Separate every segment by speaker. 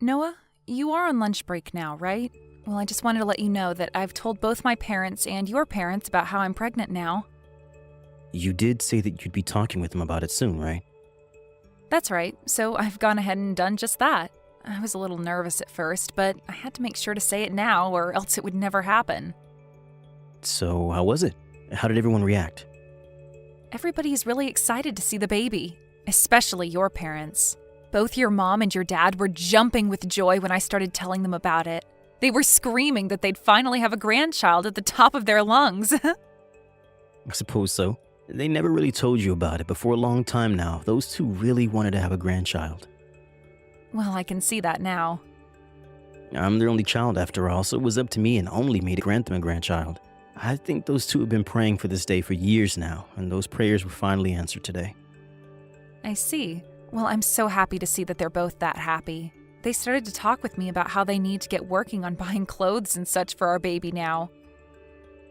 Speaker 1: Noah, you are on lunch break now, right? Well, I just wanted to let you know that I've told both my parents and your parents about how I'm pregnant now.
Speaker 2: You did say that you'd be talking with them about it soon, right?
Speaker 1: That's right, so I've gone ahead and done just that. I was a little nervous at first, but I had to make sure to say it now or else it would never happen.
Speaker 2: So, how was it? How did everyone react?
Speaker 1: Everybody's really excited to see the baby, especially your parents. Both your mom and your dad were jumping with joy when I started telling them about it. They were screaming that they'd finally have a grandchild at the top of their lungs.
Speaker 2: I suppose so. They never really told you about it, but for a long time now, those two really wanted to have a grandchild.
Speaker 1: Well, I can see that now.
Speaker 2: I'm their only child after all, so it was up to me and only me to grant them a grandchild. I think those two have been praying for this day for years now, and those prayers were finally answered today.
Speaker 1: I see. Well, I'm so happy to see that they're both that happy. They started to talk with me about how they need to get working on buying clothes and such for our baby now.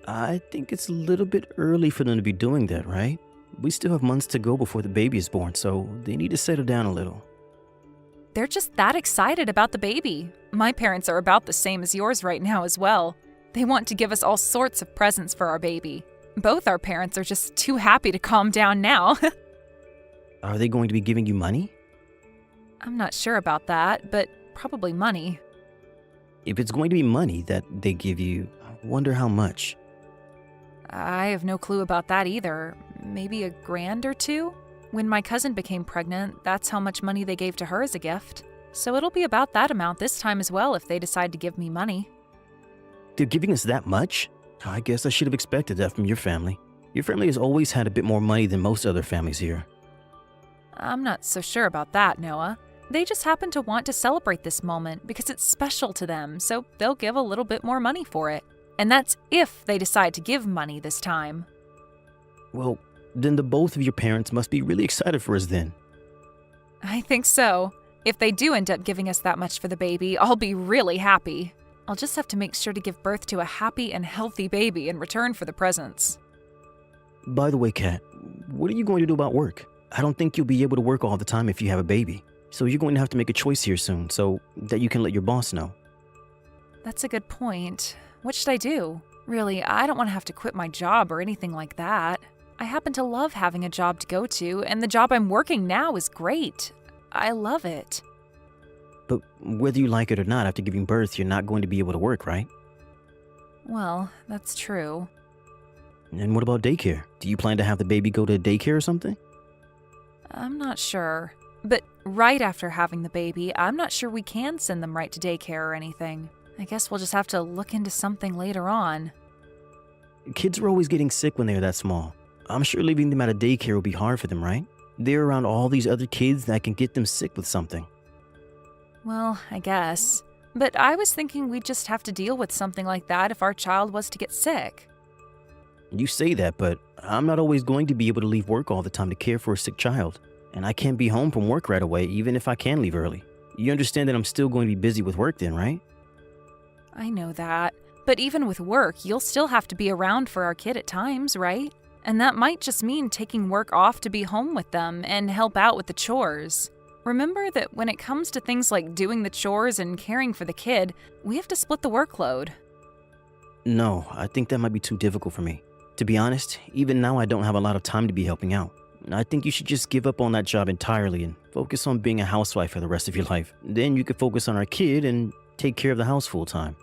Speaker 2: I think it's a little bit early for them to be doing that, right? We still have months to go before the baby is born, so they need to settle down a little.
Speaker 1: They're just that excited about the baby. My parents are about the same as yours right now as well. They want to give us all sorts of presents for our baby. Both our parents are just too happy to calm down now.
Speaker 2: Are they going to be giving you money?
Speaker 1: I'm not sure about that, but probably money.
Speaker 2: If it's going to be money that they give you, I wonder how much.
Speaker 1: I have no clue about that either. Maybe $1,000 or $2? When my cousin became pregnant, that's how much money they gave to her as a gift. So it'll be about that amount this time as well if they decide to give me money.
Speaker 2: They're giving us that much? I guess I should have expected that from your family. Your family has always had a bit more money than most other families here.
Speaker 1: I'm not so sure about that, Noah. They just happen to want to celebrate this moment because it's special to them, so they'll give a little bit more money for it. And that's if they decide to give money this time.
Speaker 2: Well, then the both of your parents must be really excited for us then.
Speaker 1: I think so. If they do end up giving us that much for the baby, I'll be really happy. I'll just have to make sure to give birth to a happy and healthy baby in return for the presents.
Speaker 2: By the way, Kat, what are you going to do about work? I don't think you'll be able to work all the time if you have a baby. So you're going to have to make a choice here soon so that you can let your boss know.
Speaker 1: That's a good point. What should I do? Really, I don't want to have to quit my job or anything like that. I happen to love having a job to go to, and the job I'm working now is great. I love it.
Speaker 2: But whether you like it or not, after giving birth, you're not going to be able to work, right?
Speaker 1: Well, that's true.
Speaker 2: And what about daycare? Do you plan to have the baby go to daycare or something?
Speaker 1: I'm not sure. But right after having the baby, I'm not sure we can send them right to daycare or anything. I guess we'll just have to look into something later on.
Speaker 2: Kids are always getting sick when they're that small. I'm sure leaving them at a daycare will be hard for them, right? They're around all these other kids that can get them sick with something.
Speaker 1: Well, I guess. But I was thinking we'd just have to deal with something like that if our child was to get sick.
Speaker 2: You say that, but I'm not always going to be able to leave work all the time to care for a sick child. And I can't be home from work right away, even if I can leave early. You understand that I'm still going to be busy with work then, right?
Speaker 1: I know that. But even with work, you'll still have to be around for our kid at times, right? And that might just mean taking work off to be home with them and help out with the chores. Remember that when it comes to things like doing the chores and caring for the kid, we have to split the workload.
Speaker 2: No, I think that might be too difficult for me. To be honest, even now I don't have a lot of time to be helping out. I think you should just give up on that job entirely and focus on being a housewife for the rest of your life. Then you could focus on our kid and take care of the house full time.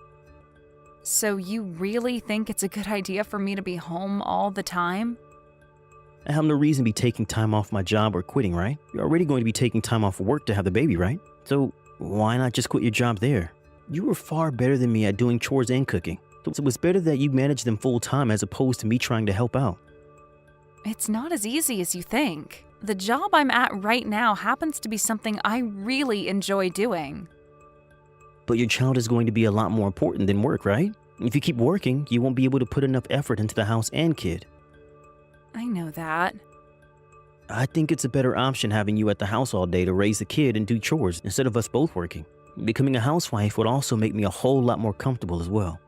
Speaker 1: So you really think it's a good idea for me to be home all the time?
Speaker 2: I have no reason to be taking time off my job or quitting, right? You're already going to be taking time off work to have the baby, right? So why not just quit your job there? You were far better than me at doing chores and cooking. So it's better that you manage them full time as opposed to me trying to help out.
Speaker 1: It's not as easy as you think. The job I'm at right now happens to be something I really enjoy doing.
Speaker 2: But your child is going to be a lot more important than work, right? If you keep working, you won't be able to put enough effort into the house and kid.
Speaker 1: I know that.
Speaker 2: I think it's a better option having you at the house all day to raise the kid and do chores instead of us both working. Becoming a housewife would also make me a whole lot more comfortable as well.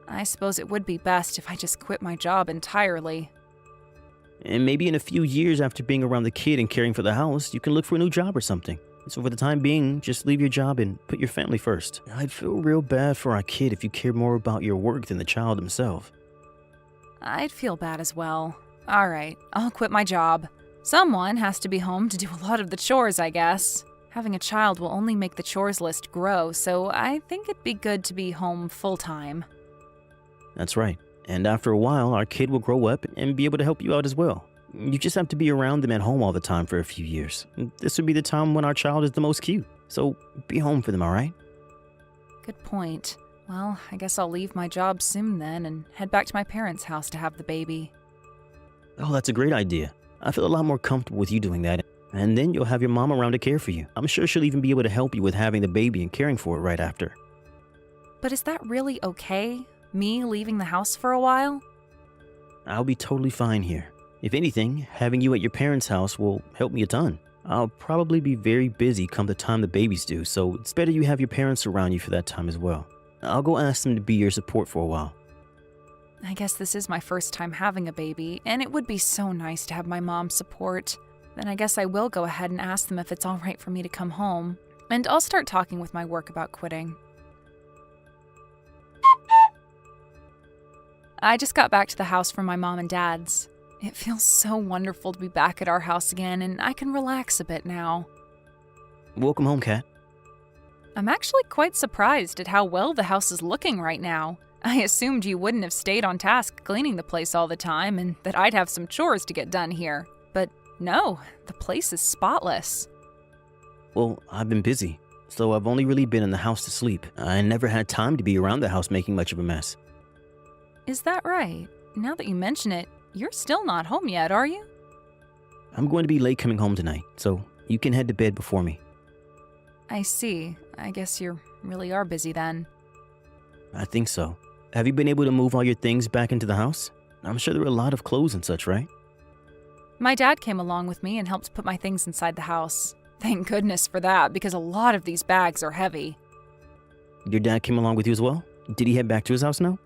Speaker 1: I suppose it would be best if I just quit my job entirely.
Speaker 2: And maybe in a few years after being around the kid and caring for the house, you can look for a new job or something. So for the time being, just leave your job and put your family first. I'd feel real bad for our kid if you cared more about your work than the child himself.
Speaker 1: I'd feel bad as well. All right, I'll quit my job. Someone has to be home to do a lot of the chores, I guess. Having a child will only make the chores list grow, so I think it'd be good to be home full-time.
Speaker 2: That's right. And after a while, our kid will grow up and be able to help you out as well. You just have to be around them at home all the time for a few years. This would be the time when our child is the most cute. So be home for them, all right?
Speaker 1: Good point. Well, I guess I'll leave my job soon then and head back to my parents' house to have the baby.
Speaker 2: Oh, that's a great idea. I feel a lot more comfortable with you doing that. And then you'll have your mom around to care for you. I'm sure she'll even be able to help you with having the baby and caring for it right after.
Speaker 1: But is that really okay? Me leaving the house for a while?
Speaker 2: I'll be totally fine here. If anything, having you at your parents' house will help me a ton. I'll probably be very busy come the time the baby's due, so it's better you have your parents around you for that time as well. I'll go ask them to be your support for a while.
Speaker 1: I guess this is my first time having a baby, and it would be so nice to have my mom's support. Then I guess I will go ahead and ask them if it's all right for me to come home. And I'll start talking with my work about quitting. I just got back to the house from my mom and dad's. It feels so wonderful to be back at our house again, and I can relax a bit now.
Speaker 2: Welcome home, Kat.
Speaker 1: I'm actually quite surprised at how well the house is looking right now. I assumed you wouldn't have stayed on task cleaning the place all the time and that I'd have some chores to get done here. But no, the place is spotless.
Speaker 2: Well, I've been busy, so I've only really been in the house to sleep. I never had time to be around the house making much of a mess.
Speaker 1: Is that right? Now that you mention it, you're still not home yet, are you?
Speaker 2: I'm going to be late coming home tonight, so you can head to bed before me.
Speaker 1: I see. I guess you really are busy then.
Speaker 2: I think so. Have you been able to move all your things back into the house? I'm sure there were a lot of clothes and such, right?
Speaker 1: My dad came along with me and helped put my things inside the house. Thank goodness for that, because a lot of these bags are heavy.
Speaker 2: Your dad came along with you as well? Did he head back to his house now?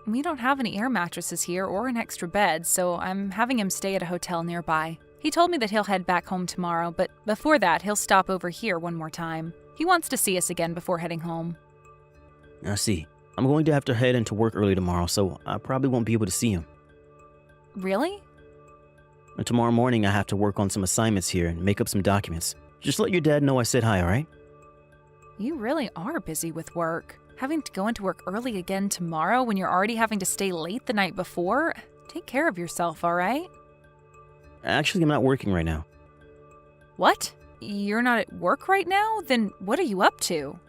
Speaker 1: We don't have any air mattresses here or an extra bed, so I'm having him stay at a hotel nearby. He told me that he'll head back home tomorrow, but before that, he'll stop over here one more time. He wants to see us again before heading home.
Speaker 2: I see. I'm going to have to head into work early tomorrow, so I probably won't be able to see him.
Speaker 1: Really?
Speaker 2: And tomorrow morning, I have to work on some assignments here and make up some documents. Just let your dad know I said hi, all right?
Speaker 1: You really are busy with work. Having to go into work early again tomorrow when you're already having to stay late the night before? Take care of yourself, all right?
Speaker 2: Actually, I'm not working right now.
Speaker 1: What? You're not at work right now? Then what are you up to?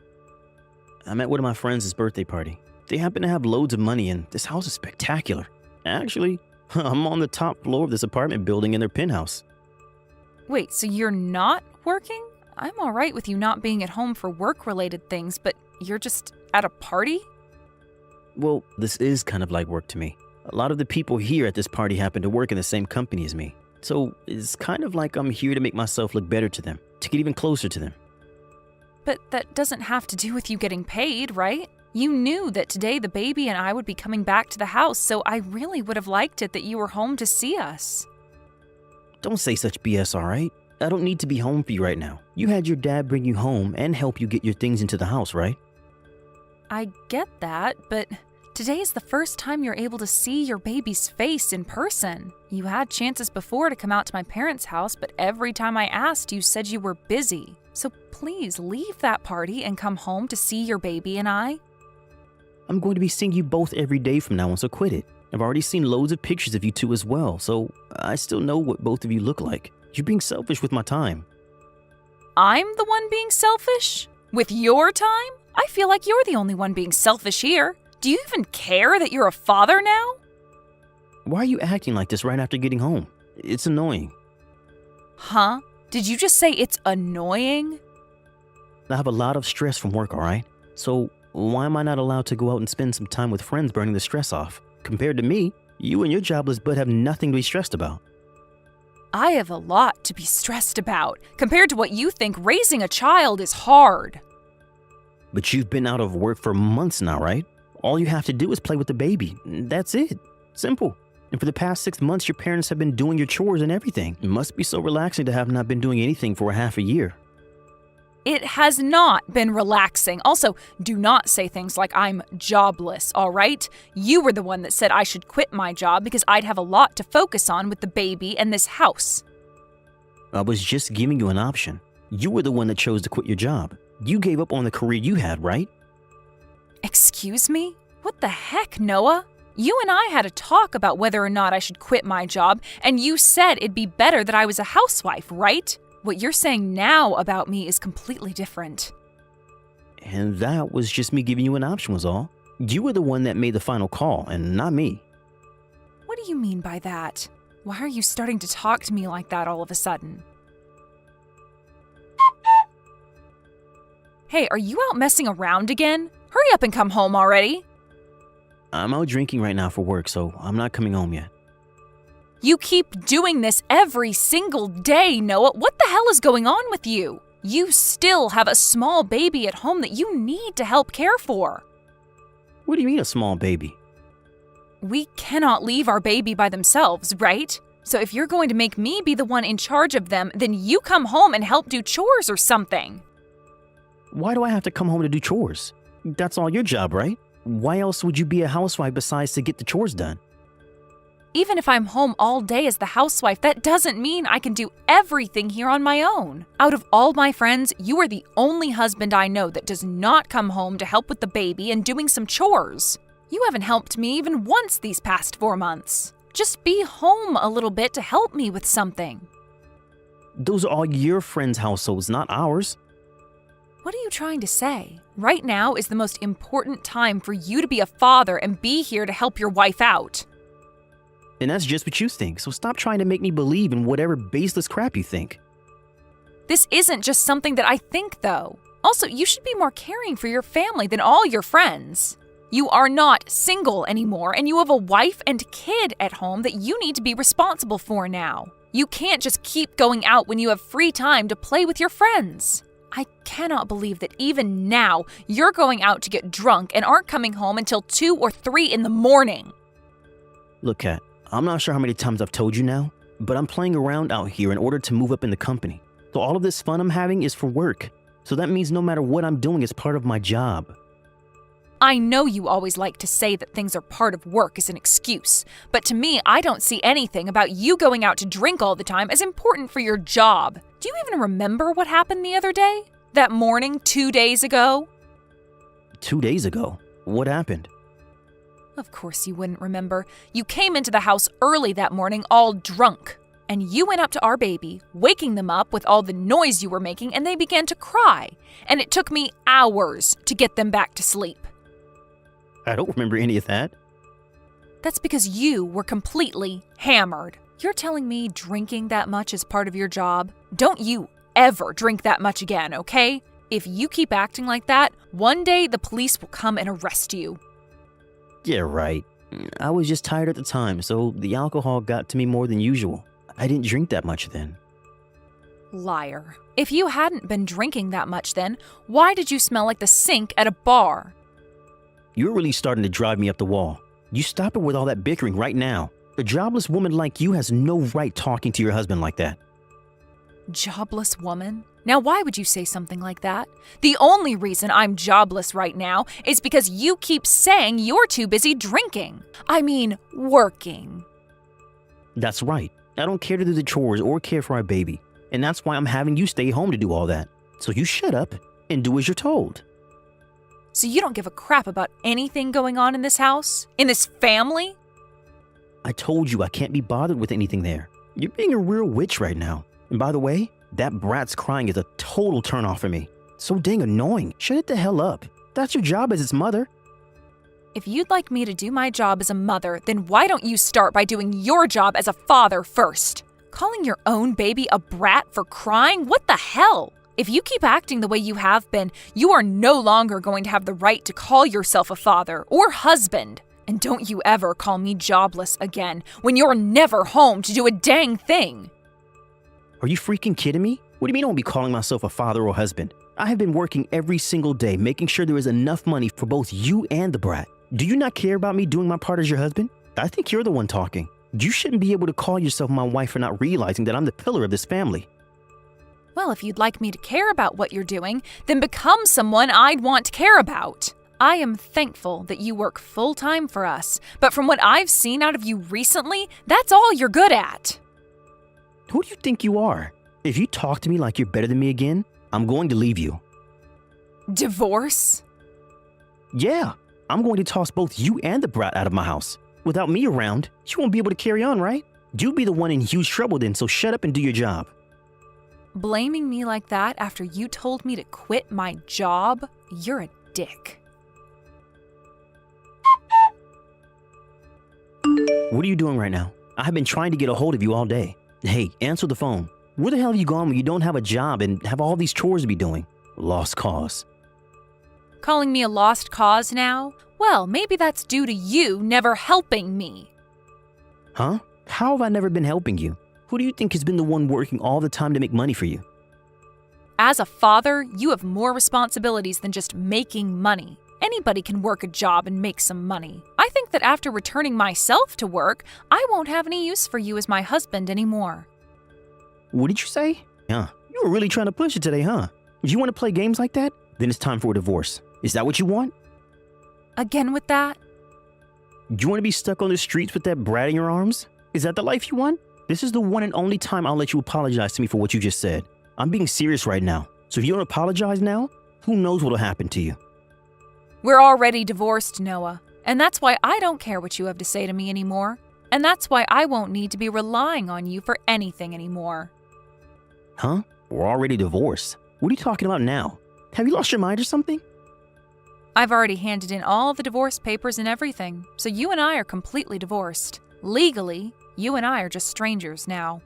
Speaker 2: I'm at one of my friends' birthday party. They happen to have loads of money, and this house is spectacular. Actually, I'm on the top floor of this apartment building in their penthouse.
Speaker 1: Wait, so you're not working? I'm all right with you not being at home for work-related things, but you're just at a party?
Speaker 2: Well, this is kind of like work to me. A lot of the people here at this party happen to work in the same company as me. So it's kind of like I'm here to make myself look better to them, to get even closer to them.
Speaker 1: But that doesn't have to do with you getting paid, right? You knew that today the baby and I would be coming back to the house, so I really would have liked it that you were home to see us.
Speaker 2: Don't say such BS, all right? I don't need to be home for you right now. You had your dad bring you home and help you get your things into the house, right?
Speaker 1: I get that, but today is the first time you're able to see your baby's face in person. You had chances before to come out to my parents' house, but every time I asked, you said you were busy. So please leave that party and come home to see your baby and I.
Speaker 2: I'm going to be seeing you both every day from now on, so quit it. I've already seen loads of pictures of you two as well, so I still know what both of you look like. You're being selfish with my time.
Speaker 1: I'm the one being selfish? With your time? I feel like you're the only one being selfish here. Do you even care that you're a father now?
Speaker 2: Why are you acting like this right after getting home? It's annoying.
Speaker 1: Huh? Did you just say it's annoying?
Speaker 2: I have a lot of stress from work, all right? So why am I not allowed to go out and spend some time with friends burning the stress off? Compared to me, you and your jobless butt have nothing to be stressed about.
Speaker 1: I have a lot to be stressed about. Compared to what you think, raising a child is hard.
Speaker 2: But you've been out of work for months now, right? All you have to do is play with the baby. That's it. Simple. And for the past 6 months, your parents have been doing your chores and everything. It must be so relaxing to have not been doing anything for a half a year.
Speaker 1: It has not been relaxing. Also, do not say things like I'm jobless, all right? You were the one that said I should quit my job because I'd have a lot to focus on with the baby and this house.
Speaker 2: I was just giving you an option. You were the one that chose to quit your job. You gave up on the career you had, right?
Speaker 1: Excuse me? What the heck, Noah? You and I had a talk about whether or not I should quit my job, and you said it'd be better that I was a housewife, right? What you're saying now about me is completely different.
Speaker 2: And that was just me giving you an option was all. You were the one that made the final call, and not me.
Speaker 1: What do you mean by that? Why are you starting to talk to me like that all of a sudden? Hey, are you out messing around again? Hurry up and come home already.
Speaker 2: I'm out drinking right now for work, so I'm not coming home yet.
Speaker 1: You keep doing this every single day, Noah. What the hell is going on with you? You still have a small baby at home that you need to help care for.
Speaker 2: What do you mean a small baby?
Speaker 1: We cannot leave our baby by themselves, right? So if you're going to make me be the one in charge of them, then you come home and help do chores or something.
Speaker 2: Why do I have to come home to do chores? That's all your job, right? Why else would you be a housewife besides to get the chores done?
Speaker 1: Even if I'm home all day as the housewife, that doesn't mean I can do everything here on my own. Out of all my friends, you are the only husband I know that does not come home to help with the baby and doing some chores. You haven't helped me even once these past 4 months. Just be home a little bit to help me with something.
Speaker 2: Those are all your friends' households, not ours.
Speaker 1: What are you trying to say? Right now is the most important time for you to be a father and be here to help your wife out.
Speaker 2: And that's just what you think, so stop trying to make me believe in whatever baseless crap you think.
Speaker 1: This isn't just something that I think, though. Also, you should be more caring for your family than all your friends. You are not single anymore, and you have a wife and kid at home that you need to be responsible for now. You can't just keep going out when you have free time to play with your friends. I cannot believe that even now you're going out to get drunk and aren't coming home until 2 or 3 in the morning.
Speaker 2: Look, Kat, I'm not sure how many times I've told you now, but I'm playing around out here in order to move up in the company. So all of this fun I'm having is for work. So that means no matter what I'm doing is part of my job.
Speaker 1: I know you always like to say that things are part of work as an excuse, but to me, I don't see anything about you going out to drink all the time as important for your job. Do you even remember what happened the other day? That morning 2 days ago?
Speaker 2: 2 days ago? What happened?
Speaker 1: Of course you wouldn't remember. You came into the house early that morning all drunk. And you went up to our baby, waking them up with all the noise you were making, and they began to cry. And it took me hours to get them back to sleep.
Speaker 2: I don't remember any of that.
Speaker 1: That's because you were completely hammered. You're telling me drinking that much is part of your job? Don't you ever drink that much again, okay? If you keep acting like that, one day the police will come and arrest you.
Speaker 2: Yeah, right. I was just tired at the time, so the alcohol got to me more than usual. I didn't drink that much then.
Speaker 1: Liar. If you hadn't been drinking that much then, why did you smell like the sink at a bar?
Speaker 2: You're really starting to drive me up the wall. You stop it with all that bickering right now. A jobless woman like you has no right talking to your husband like that.
Speaker 1: Jobless woman? Now why would you say something like that? The only reason I'm jobless right now is because you keep saying you're too busy drinking. I mean, working.
Speaker 2: That's right. I don't care to do the chores or care for our baby. And that's why I'm having you stay home to do all that. So you shut up and do as you're told.
Speaker 1: So you don't give a crap about anything going on in this house? In this family?
Speaker 2: I told you I can't be bothered with anything there. You're being a real witch right now. And by the way, that brat's crying is a total turnoff for me. So dang annoying. Shut it the hell up. That's your job as its mother.
Speaker 1: If you'd like me to do my job as a mother, then why don't you start by doing your job as a father first? Calling your own baby a brat for crying? What the hell? If you keep acting the way you have been, you are no longer going to have the right to call yourself a father or husband. And don't you ever call me jobless again when you're never home to do a dang thing.
Speaker 2: Are you freaking kidding me? What do you mean I won't be calling myself a father or husband? I have been working every single day, making sure there is enough money for both you and the brat. Do you not care about me doing my part as your husband? I think you're the one talking. You shouldn't be able to call yourself my wife for not realizing that I'm the pillar of this family.
Speaker 1: Well, if you'd like me to care about what you're doing, then become someone I'd want to care about. I am thankful that you work full-time for us, but from what I've seen out of you recently, that's all you're good at.
Speaker 2: Who do you think you are? If you talk to me like you're better than me again, I'm going to leave you.
Speaker 1: Divorce?
Speaker 2: Yeah, I'm going to toss both you and the brat out of my house. Without me around, you won't be able to carry on, right? You'll be the one in huge trouble then, so shut up and do your job.
Speaker 1: Blaming me like that after you told me to quit my job? You're a dick.
Speaker 2: What are you doing right now? I have been trying to get a hold of you all day. Hey, answer the phone. Where the hell have you gone when you don't have a job and have all these chores to be doing? Lost cause.
Speaker 1: Calling me a lost cause now? Well, maybe that's due to you never helping me.
Speaker 2: Huh? How have I never been helping you? Who do you think has been the one working all the time to make money for you?
Speaker 1: As a father, you have more responsibilities than just making money. Anybody can work a job and make some money. I think that after returning myself to work, I won't have any use for you as my husband anymore.
Speaker 2: What did you say? Yeah, you were really trying to push it today, huh? If you want to play games like that, then it's time for a divorce. Is that what you want?
Speaker 1: Again with that?
Speaker 2: You want to be stuck on the streets with that brat in your arms? Is that the life you want? This is the one and only time I'll let you apologize to me for what you just said. I'm being serious right now. So if you don't apologize now, who knows what'll happen to you?
Speaker 1: We're already divorced, Noah. And that's why I don't care what you have to say to me anymore. And that's why I won't need to be relying on you for anything anymore.
Speaker 2: Huh? We're already divorced. What are you talking about now? Have you lost your mind or something?
Speaker 1: I've already handed in all the divorce papers and everything, so you and I are completely divorced. Legally, you and I are just strangers now.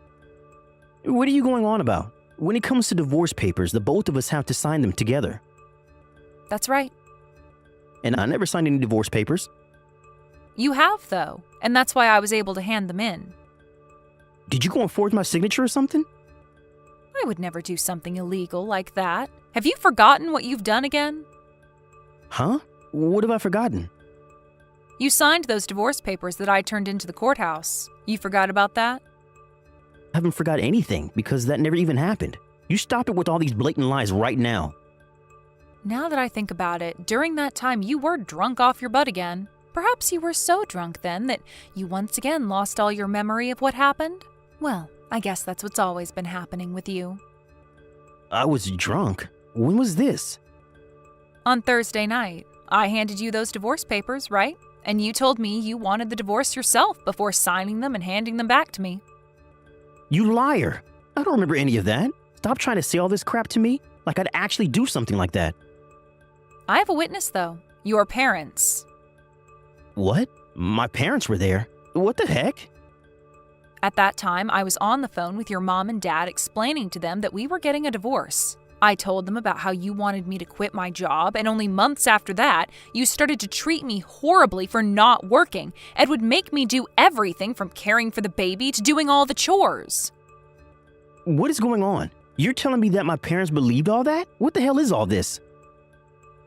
Speaker 2: What are you going on about? When it comes to divorce papers, the both of us have to sign them together.
Speaker 1: That's right.
Speaker 2: And I never signed any divorce papers.
Speaker 1: You have, though, and that's why I was able to hand them in.
Speaker 2: Did you go and forge my signature or something?
Speaker 1: I would never do something illegal like that. Have you forgotten what you've done again?
Speaker 2: Huh? What have I forgotten?
Speaker 1: You signed those divorce papers that I turned into the courthouse. You forgot about that?
Speaker 2: I haven't forgot anything because that never even happened. You stop it with all these blatant lies right now.
Speaker 1: Now that I think about it, during that time you were drunk off your butt again. Perhaps you were so drunk then that you once again lost all your memory of what happened? Well, I guess that's what's always been happening with you.
Speaker 2: I was drunk. When was this?
Speaker 1: On Thursday night, I handed you those divorce papers, right? And you told me you wanted the divorce yourself before signing them and handing them back to me.
Speaker 2: You liar. I don't remember any of that. Stop trying to say all this crap to me like I'd actually do something like that.
Speaker 1: I have a witness, though. Your parents.
Speaker 2: What? My parents were there? What the heck?
Speaker 1: At that time, I was on the phone with your mom and dad explaining to them that we were getting a divorce. I told them about how you wanted me to quit my job, and only months after that, you started to treat me horribly for not working and would make me do everything from caring for the baby to doing all the chores.
Speaker 2: What is going on? You're telling me that my parents believed all that? What the hell is all this?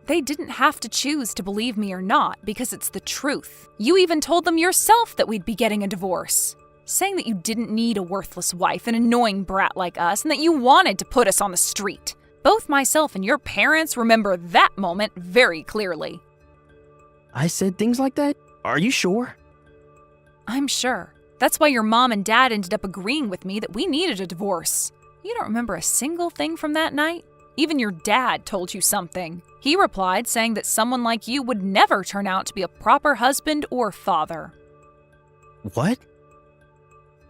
Speaker 1: They didn't have to choose to believe me or not because it's the truth. You even told them yourself that we'd be getting a divorce, saying that you didn't need a worthless wife, an annoying brat like us, and that you wanted to put us on the street. Both myself and your parents remember that moment very clearly.
Speaker 2: I said things like that? Are you sure?
Speaker 1: I'm sure. That's why your mom and dad ended up agreeing with me that we needed a divorce. You don't remember a single thing from that night? Even your dad told you something. He replied saying that someone like you would never turn out to be a proper husband or father.
Speaker 2: What?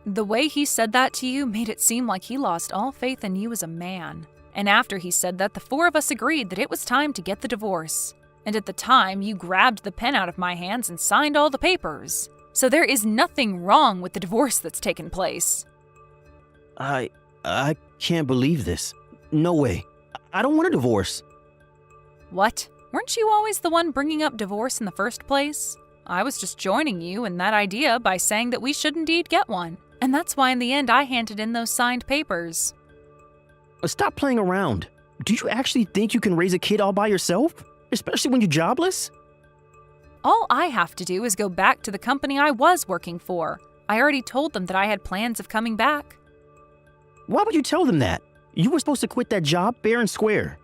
Speaker 1: The way he said that to you made it seem like he lost all faith in you as a man. And after he said that, the four of us agreed that it was time to get the divorce. And at the time, you grabbed the pen out of my hands and signed all the papers. So there is nothing wrong with the divorce that's taken place.
Speaker 2: I can't believe this. No way. I don't want a divorce.
Speaker 1: What? Weren't you always the one bringing up divorce in the first place? I was just joining you in that idea by saying that we should indeed get one. And that's why in the end I handed in those signed papers.
Speaker 2: Stop playing around. Do you actually think you can raise a kid all by yourself? Especially when you're jobless?
Speaker 1: All I have to do is go back to the company I was working for. I already told them that I had plans of coming back.
Speaker 2: Why would you tell them that? You were supposed to quit that job fair and square.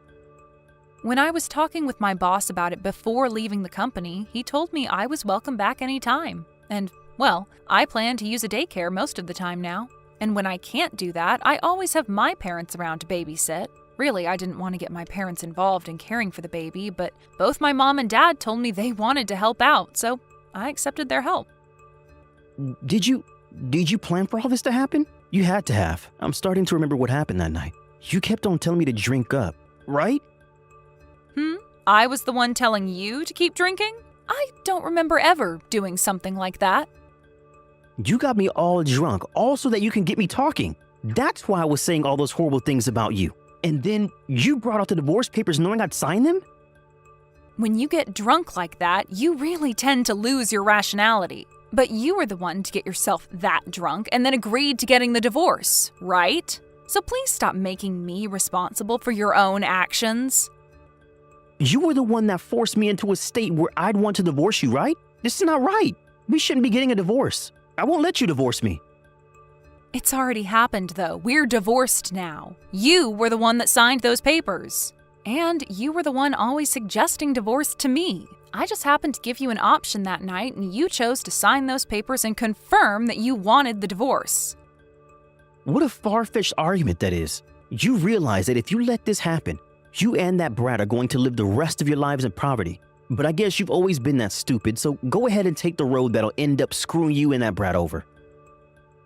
Speaker 1: When I was talking with my boss about it before leaving the company, he told me I was welcome back anytime. And, well, I plan to use a daycare most of the time now. And when I can't do that, I always have my parents around to babysit. Really, I didn't want to get my parents involved in caring for the baby, but both my mom and dad told me they wanted to help out, so I accepted their help.
Speaker 2: Did you plan for all this to happen? You had to have. I'm starting to remember what happened that night. You kept on telling me to drink up, right?
Speaker 1: I was the one telling you to keep drinking? I don't remember ever doing something like that.
Speaker 2: You got me all drunk, all so that you can get me talking. That's why I was saying all those horrible things about you. And then you brought out the divorce papers knowing I'd sign them?
Speaker 1: When you get drunk like that, you really tend to lose your rationality. But you were the one to get yourself that drunk and then agreed to getting the divorce, right? So please stop making me responsible for your own actions.
Speaker 2: You were the one that forced me into a state where I'd want to divorce you, right? This is not right. We shouldn't be getting a divorce. I won't let you divorce me.
Speaker 1: It's already happened, though. We're divorced now. You were the one that signed those papers. And you were the one always suggesting divorce to me. I just happened to give you an option that night, and you chose to sign those papers and confirm that you wanted the divorce.
Speaker 2: What a far-fetched argument that is. You realize that if you let this happen, you and that brat are going to live the rest of your lives in poverty. But I guess you've always been that stupid, so go ahead and take the road that'll end up screwing you and that brat over.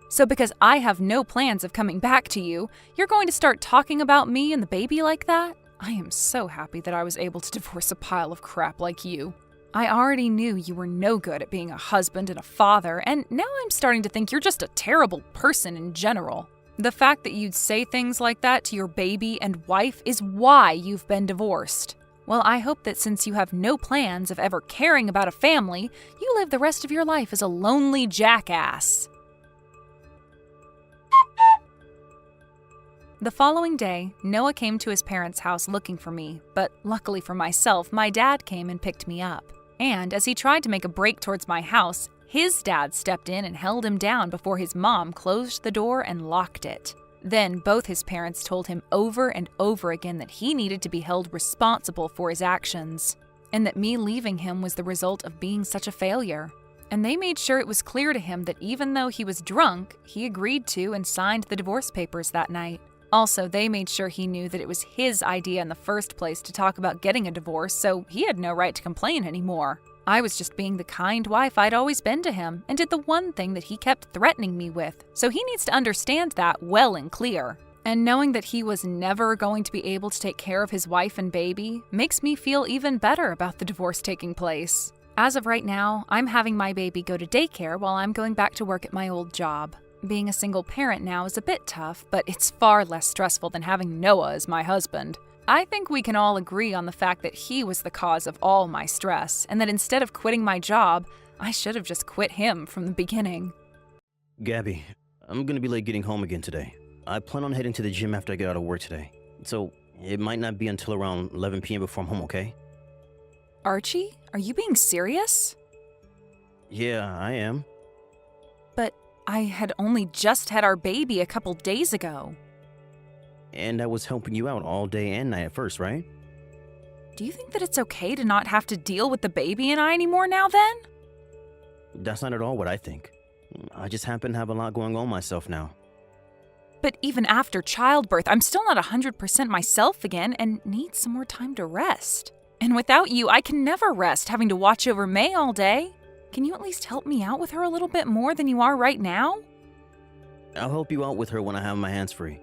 Speaker 1: So because I have no plans of coming back to you, you're going to start talking about me and the baby like that? I am so happy that I was able to divorce a pile of crap like you. I already knew you were no good at being a husband and a father, and now I'm starting to think you're just a terrible person in general. The fact that you'd say things like that to your baby and wife is why you've been divorced. Well, I hope that since you have no plans of ever caring about a family, you live the rest of your life as a lonely jackass. The following day, Noah came to his parents' house looking for me, but luckily for myself, my dad came and picked me up. And as he tried to make a break towards my house, his dad stepped in and held him down before his mom closed the door and locked it. Then both his parents told him over and over again that he needed to be held responsible for his actions, and that me leaving him was the result of being such a failure. And they made sure it was clear to him that even though he was drunk, he agreed to and signed the divorce papers that night. Also, they made sure he knew that it was his idea in the first place to talk about getting a divorce, so he had no right to complain anymore. I was just being the kind wife I'd always been to him, and did the one thing that he kept threatening me with, so he needs to understand that well and clear. And knowing that he was never going to be able to take care of his wife and baby makes me feel even better about the divorce taking place. As of right now, I'm having my baby go to daycare while I'm going back to work at my old job. Being a single parent now is a bit tough, but it's far less stressful than having Noah as my husband. I think we can all agree on the fact that he was the cause of all my stress, and that instead of quitting my job, I should have just quit him from the beginning.
Speaker 2: Gabby, I'm gonna be late getting home again today. I plan on heading to the gym after I get out of work today. So it might not be until around 11 p.m. before I'm home, okay?
Speaker 1: Archie, are you being serious?
Speaker 2: Yeah, I am.
Speaker 1: But I had only just had our baby a couple days ago.
Speaker 2: And I was helping you out all day and night at first, right?
Speaker 1: Do you think that it's okay to not have to deal with the baby and I anymore now then?
Speaker 2: That's not at all what I think. I just happen to have a lot going on myself now.
Speaker 1: But even after childbirth, I'm still not 100% myself again and need some more time to rest. And without you, I can never rest, having to watch over May all day. Can you at least help me out with her a little bit more than you are right now?
Speaker 2: I'll help you out with her when I have my hands free.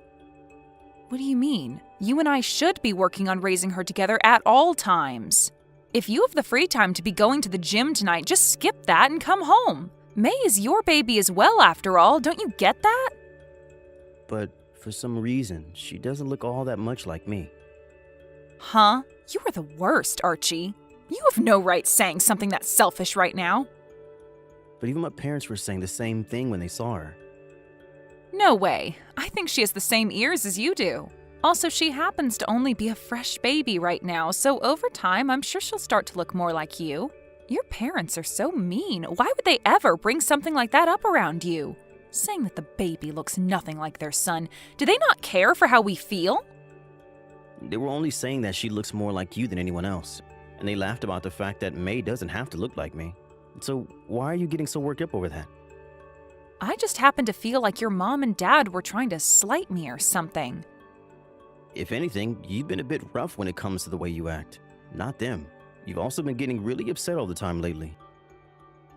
Speaker 1: What do you mean? You and I should be working on raising her together at all times. If you have the free time to be going to the gym tonight, just skip that and come home. May is your baby as well, after all. Don't you get that?
Speaker 2: But for some reason, she doesn't look all that much like me.
Speaker 1: Huh? You are the worst, Archie. You have no right saying something that selfish right now.
Speaker 2: But even my parents were saying the same thing when they saw her.
Speaker 1: No way. I think she has the same ears as you do. Also, she happens to only be a fresh baby right now, so over time, I'm sure she'll start to look more like you. Your parents are so mean. Why would they ever bring something like that up around you? saying that the baby looks nothing like their son. Do they not care for how we feel?
Speaker 2: They were only saying that she looks more like you than anyone else. And they laughed about the fact that May doesn't have to look like me. So why are you getting so worked up over that?
Speaker 1: I just happen to feel like your mom and dad were trying to slight me or something.
Speaker 2: If anything, you've been a bit rough when it comes to the way you act. Not them. You've also been getting really upset all the time lately.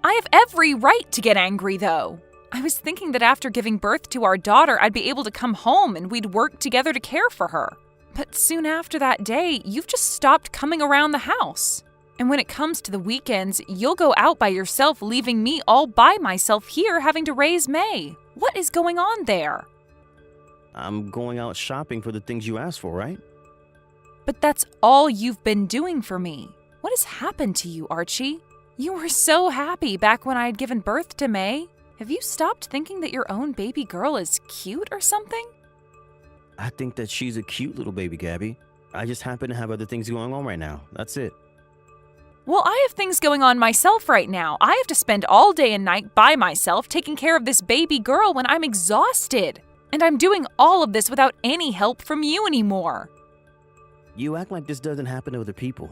Speaker 1: I have every right to get angry, though. I was thinking that after giving birth to our daughter, I'd be able to come home and we'd work together to care for her. But soon after that day, you've just stopped coming around the house. And when it comes to the weekends, you'll go out by yourself, leaving me all by myself here having to raise May. What is going on there?
Speaker 2: I'm going out shopping for the things you asked for, right?
Speaker 1: But that's all you've been doing for me. What has happened to you, Archie? You were so happy back when I had given birth to May. Have you stopped thinking that your own baby girl is cute or something?
Speaker 2: I think that she's a cute little baby, Gabby. I just happen to have other things going on right now. That's it.
Speaker 1: Well, I have things going on myself right now. I have to spend all day and night by myself taking care of this baby girl when I'm exhausted. And I'm doing all of this without any help from you anymore.
Speaker 2: You act like this doesn't happen to other people.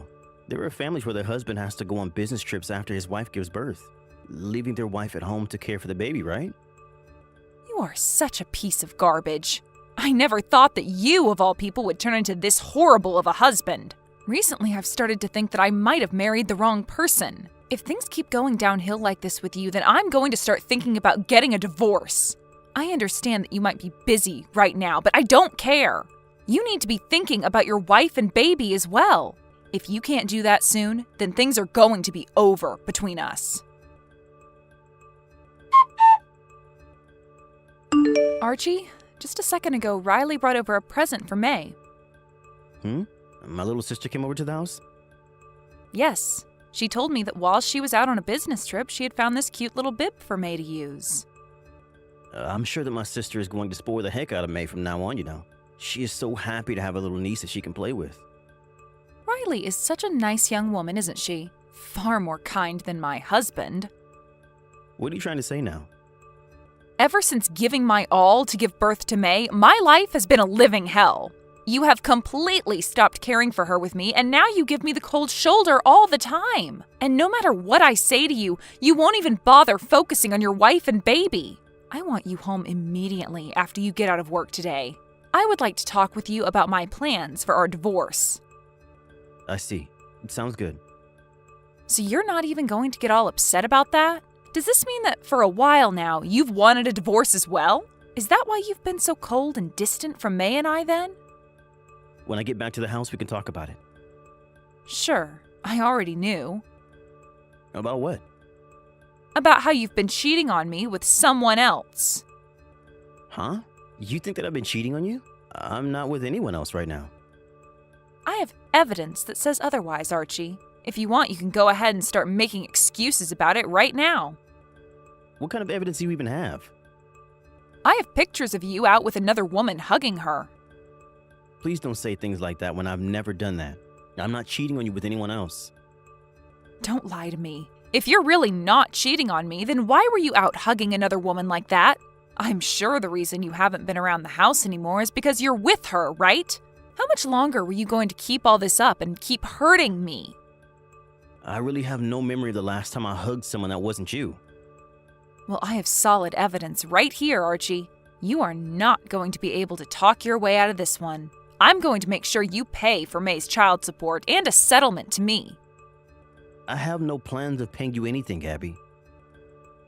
Speaker 2: There are families where their husband has to go on business trips after his wife gives birth, leaving their wife at home to care for the baby, right?
Speaker 1: You are such a piece of garbage. I never thought that you, of all people, would turn into this horrible of a husband. Recently, I've started to think that I might have married the wrong person. If things keep going downhill like this with you, then I'm going to start thinking about getting a divorce. I understand that you might be busy right now, but I don't care. You need to be thinking about your wife and baby as well. If you can't do that soon, then things are going to be over between us. Archie, just a second ago, Riley brought over a present for May.
Speaker 2: My little sister came over to the house?
Speaker 1: Yes. She told me that while she was out on a business trip, she had found this cute little bib for May to use.
Speaker 2: I'm sure that my sister is going to spoil the heck out of May from now on, you know. She is so happy to have a little niece that she can play with.
Speaker 1: Riley is such a nice young woman, isn't she? Far more kind than my husband.
Speaker 2: What are you trying to say now?
Speaker 1: Ever since giving my all to give birth to May, my life has been a living hell. You have completely stopped caring for her with me, and now you give me the cold shoulder all the time. And no matter what I say to you, you won't even bother focusing on your wife and baby. I want you home immediately after you get out of work today. I would like to talk with you about my plans for our divorce.
Speaker 2: I see. It sounds good.
Speaker 1: So you're not even going to get all upset about that? Does this mean that for a while now, you've wanted a divorce as well? Is that why you've been so cold and distant from May and I then?
Speaker 2: When I get back to the house, we can talk about it.
Speaker 1: Sure, I already knew.
Speaker 2: About what?
Speaker 1: About how you've been cheating on me with someone else.
Speaker 2: Huh? You think that I've been cheating on you? I'm not with anyone else right now.
Speaker 1: I have evidence that says otherwise, Archie. If you want, you can go ahead and start making excuses about it right now.
Speaker 2: What kind of evidence do you even have?
Speaker 1: I have pictures of you out with another woman hugging her.
Speaker 2: Please don't say things like that when I've never done that. I'm not cheating on you with anyone else.
Speaker 1: Don't lie to me. If you're really not cheating on me, then why were you out hugging another woman like that? I'm sure the reason you haven't been around the house anymore is because you're with her, right? How much longer were you going to keep all this up and keep hurting me?
Speaker 2: I really have no memory of the last time I hugged someone that wasn't you.
Speaker 1: Well, I have solid evidence right here, Archie. You are not going to be able to talk your way out of this one. I'm going to make sure you pay for May's child support and a settlement to me.
Speaker 2: I have no plans of paying you anything, Abby.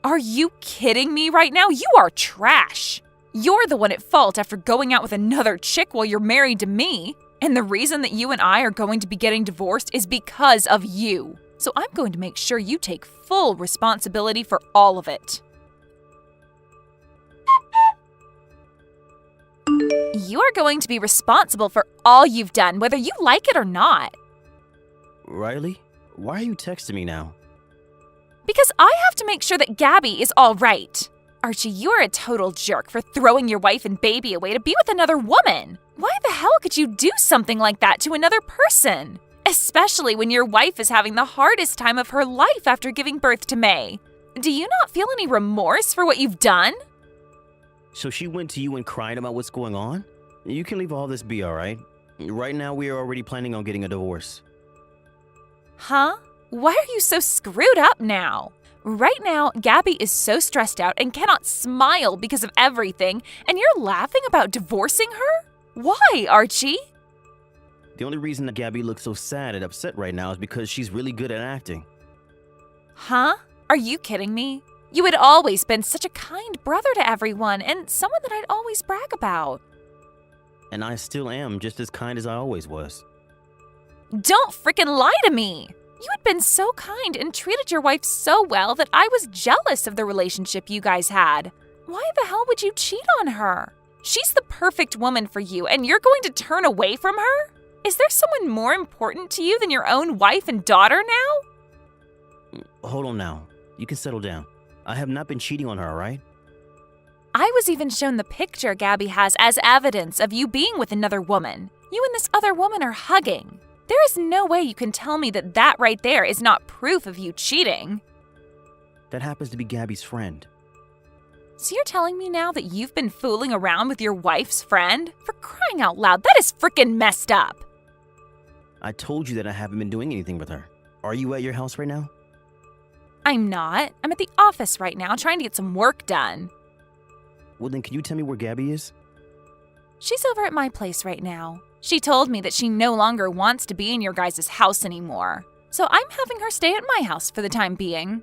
Speaker 1: Are you kidding me right now? You are trash. You're the one at fault after going out with another chick while you're married to me. And the reason that you and I are going to be getting divorced is because of you. So I'm going to make sure you take full responsibility for all of it. You are going to be responsible for all you've done, whether you like it or not.
Speaker 2: Riley, why are you texting me now?
Speaker 1: Because I have to make sure that Gabby is all right. Archie, you're a total jerk for throwing your wife and baby away to be with another woman. Why the hell could you do something like that to another person? Especially when your wife is having the hardest time of her life after giving birth to May. Do you not feel any remorse for what you've done?
Speaker 2: So she went to you and cried about what's going on? You can leave all this be, all right? Right now, we are already planning on getting a divorce.
Speaker 1: Huh? Why are you so screwed up now? Right now, Gabby is so stressed out and cannot smile because of everything, and you're laughing about divorcing her? Why, Archie?
Speaker 2: The only reason that Gabby looks so sad and upset right now is because she's really good at acting.
Speaker 1: Huh? Are you kidding me? You had always been such a kind brother to everyone and someone that I'd always brag about.
Speaker 2: And I still am just as kind as I always was.
Speaker 1: Don't frickin' lie to me! You had been so kind and treated your wife so well that I was jealous of the relationship you guys had. Why the hell would you cheat on her? She's the perfect woman for you and you're going to turn away from her? Is there someone more important to you than your own wife and daughter now?
Speaker 2: Hold on now. You can settle down. I have not been cheating on her, all right?
Speaker 1: I was even shown the picture Gabby has as evidence of you being with another woman. You and this other woman are hugging. There is no way you can tell me that that right there is not proof of you cheating.
Speaker 2: That happens to be Gabby's friend.
Speaker 1: So you're telling me now that you've been fooling around with your wife's friend? For crying out loud, that is frickin' messed up.
Speaker 2: I told you that I haven't been doing anything with her. Are you at your house right now?
Speaker 1: I'm not. I'm at the office right now trying to get some work done.
Speaker 2: Well, then can you tell me where Gabby is?
Speaker 1: She's over at my place right now. She told me that she no longer wants to be in your guys' house anymore. So I'm having her stay at my house for the time being.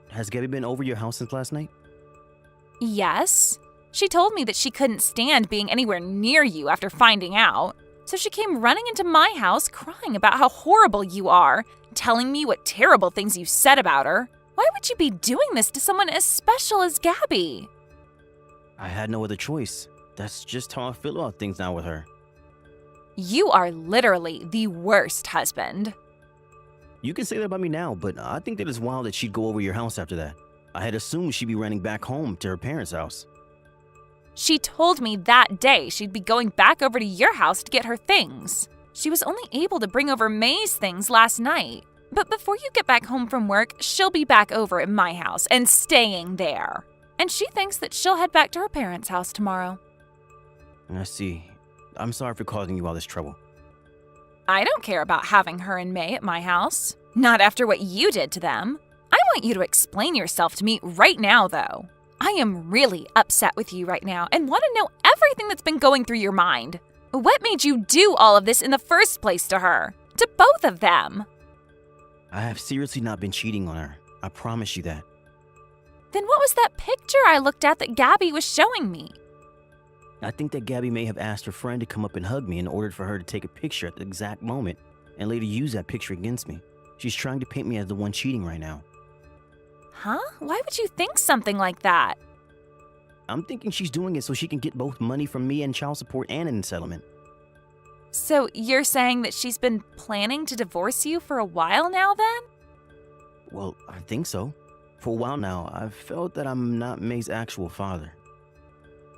Speaker 2: Has Gabby been over your house since last night?
Speaker 1: Yes. She told me that she couldn't stand being anywhere near you after finding out. So she came running into my house crying about how horrible you are, telling me what terrible things you said about her. Why would you be doing this to someone as special as Gabby?
Speaker 2: I had no other choice. That's just how I feel about things now with her.
Speaker 1: You are literally the worst husband.
Speaker 2: You can say that about me now, but I think that it's wild that she'd go over your house after that. I had assumed she'd be running back home to her parents' house.
Speaker 1: She told me that day she'd be going back over to your house to get her things. She was only able to bring over May's things last night. But before you get back home from work, she'll be back over at my house and staying there. And she thinks that she'll head back to her parents' house tomorrow.
Speaker 2: I see. I'm sorry for causing you all this trouble.
Speaker 1: I don't care about having her and May at my house. Not after what you did to them. I want you to explain yourself to me right now, though. I am really upset with you right now and want to know everything that's been going through your mind. What made you do all of this in the first place to her? To both of them?
Speaker 2: I have seriously not been cheating on her. I promise you that.
Speaker 1: Then what was that picture I looked at that Gabby was showing me?
Speaker 2: I think that Gabby may have asked her friend to come up and hug me in order for her to take a picture at the exact moment and later use that picture against me. She's trying to paint me as the one cheating right now.
Speaker 1: Huh? Why would you think something like that?
Speaker 2: I'm thinking she's doing it so she can get both money from me and child support and an settlement.
Speaker 1: So you're saying that she's been planning to divorce you for a while now then?
Speaker 2: Well, I think so. For a while now, I've felt that I'm not May's actual father.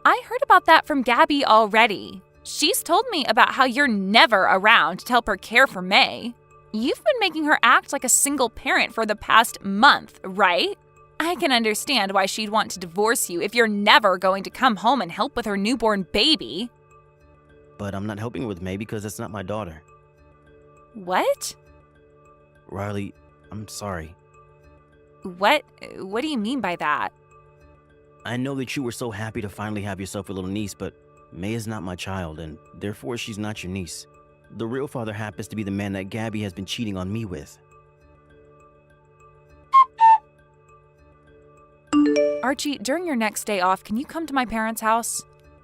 Speaker 1: I heard about that from Gabby already. She's told me about how you're never around to help her care for May. You've been making her act like a single parent for the past month, right? I can understand why she'd want to divorce you if you're never going to come home and help with her newborn baby.
Speaker 2: But I'm not helping her with May because that's not my daughter.
Speaker 1: What?
Speaker 2: Riley, I'm sorry.
Speaker 1: What do you mean by that?
Speaker 2: I know that you were so happy to finally have yourself a little niece, but May is not my child, and therefore she's not your niece. The real father happens to be the man that Gabby has been cheating on me with.
Speaker 1: Archie, during your next day off, can you come to my parents' house?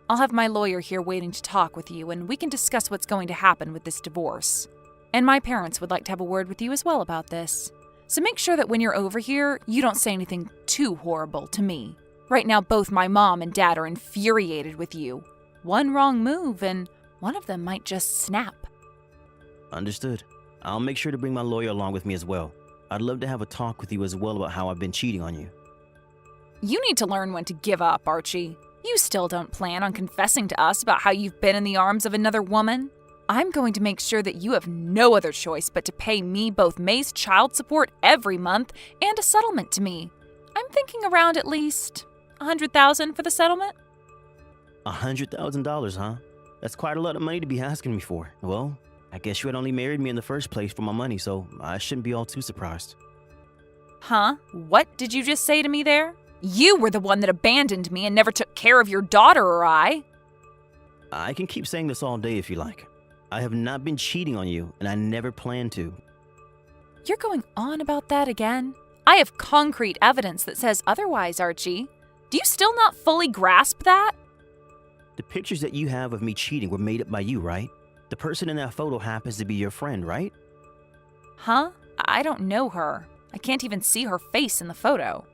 Speaker 1: I'll have my lawyer here waiting to talk with you, and we can discuss what's going to happen with this divorce. And my parents would like to have a word with you as well about this. So make sure that when you're over here, you don't say anything too horrible to me. Right now, both my mom and dad are infuriated with you. One wrong move, and one of them might just snap.
Speaker 2: Understood. I'll make sure to bring my lawyer along with me as well. I'd love to have a talk with you as well about how I've been cheating on you.
Speaker 1: You need to learn when to give up, Archie. You still don't plan on confessing to us about how you've been in the arms of another woman? I'm going to make sure that you have no other choice but to pay me both May's child support every month and a settlement to me. I'm thinking around at least $100,000 for the settlement.
Speaker 2: $100,000, huh? That's quite a lot of money to be asking me for. Well, I guess you had only married me in the first place for my money, so I shouldn't be all too surprised.
Speaker 1: Huh? What did you just say to me there? You were the one that abandoned me and never took care of your daughter or I.
Speaker 2: I can keep saying this all day if you like. I have not been cheating on you, and I never plan to.
Speaker 1: You're going on about that again? I have concrete evidence that says otherwise, Archie. Do you still not fully grasp that?
Speaker 2: The pictures that you have of me cheating were made up by you, right? The person in that photo happens to be your friend, right?
Speaker 1: Huh? I don't know her. I can't even see her face in the photo.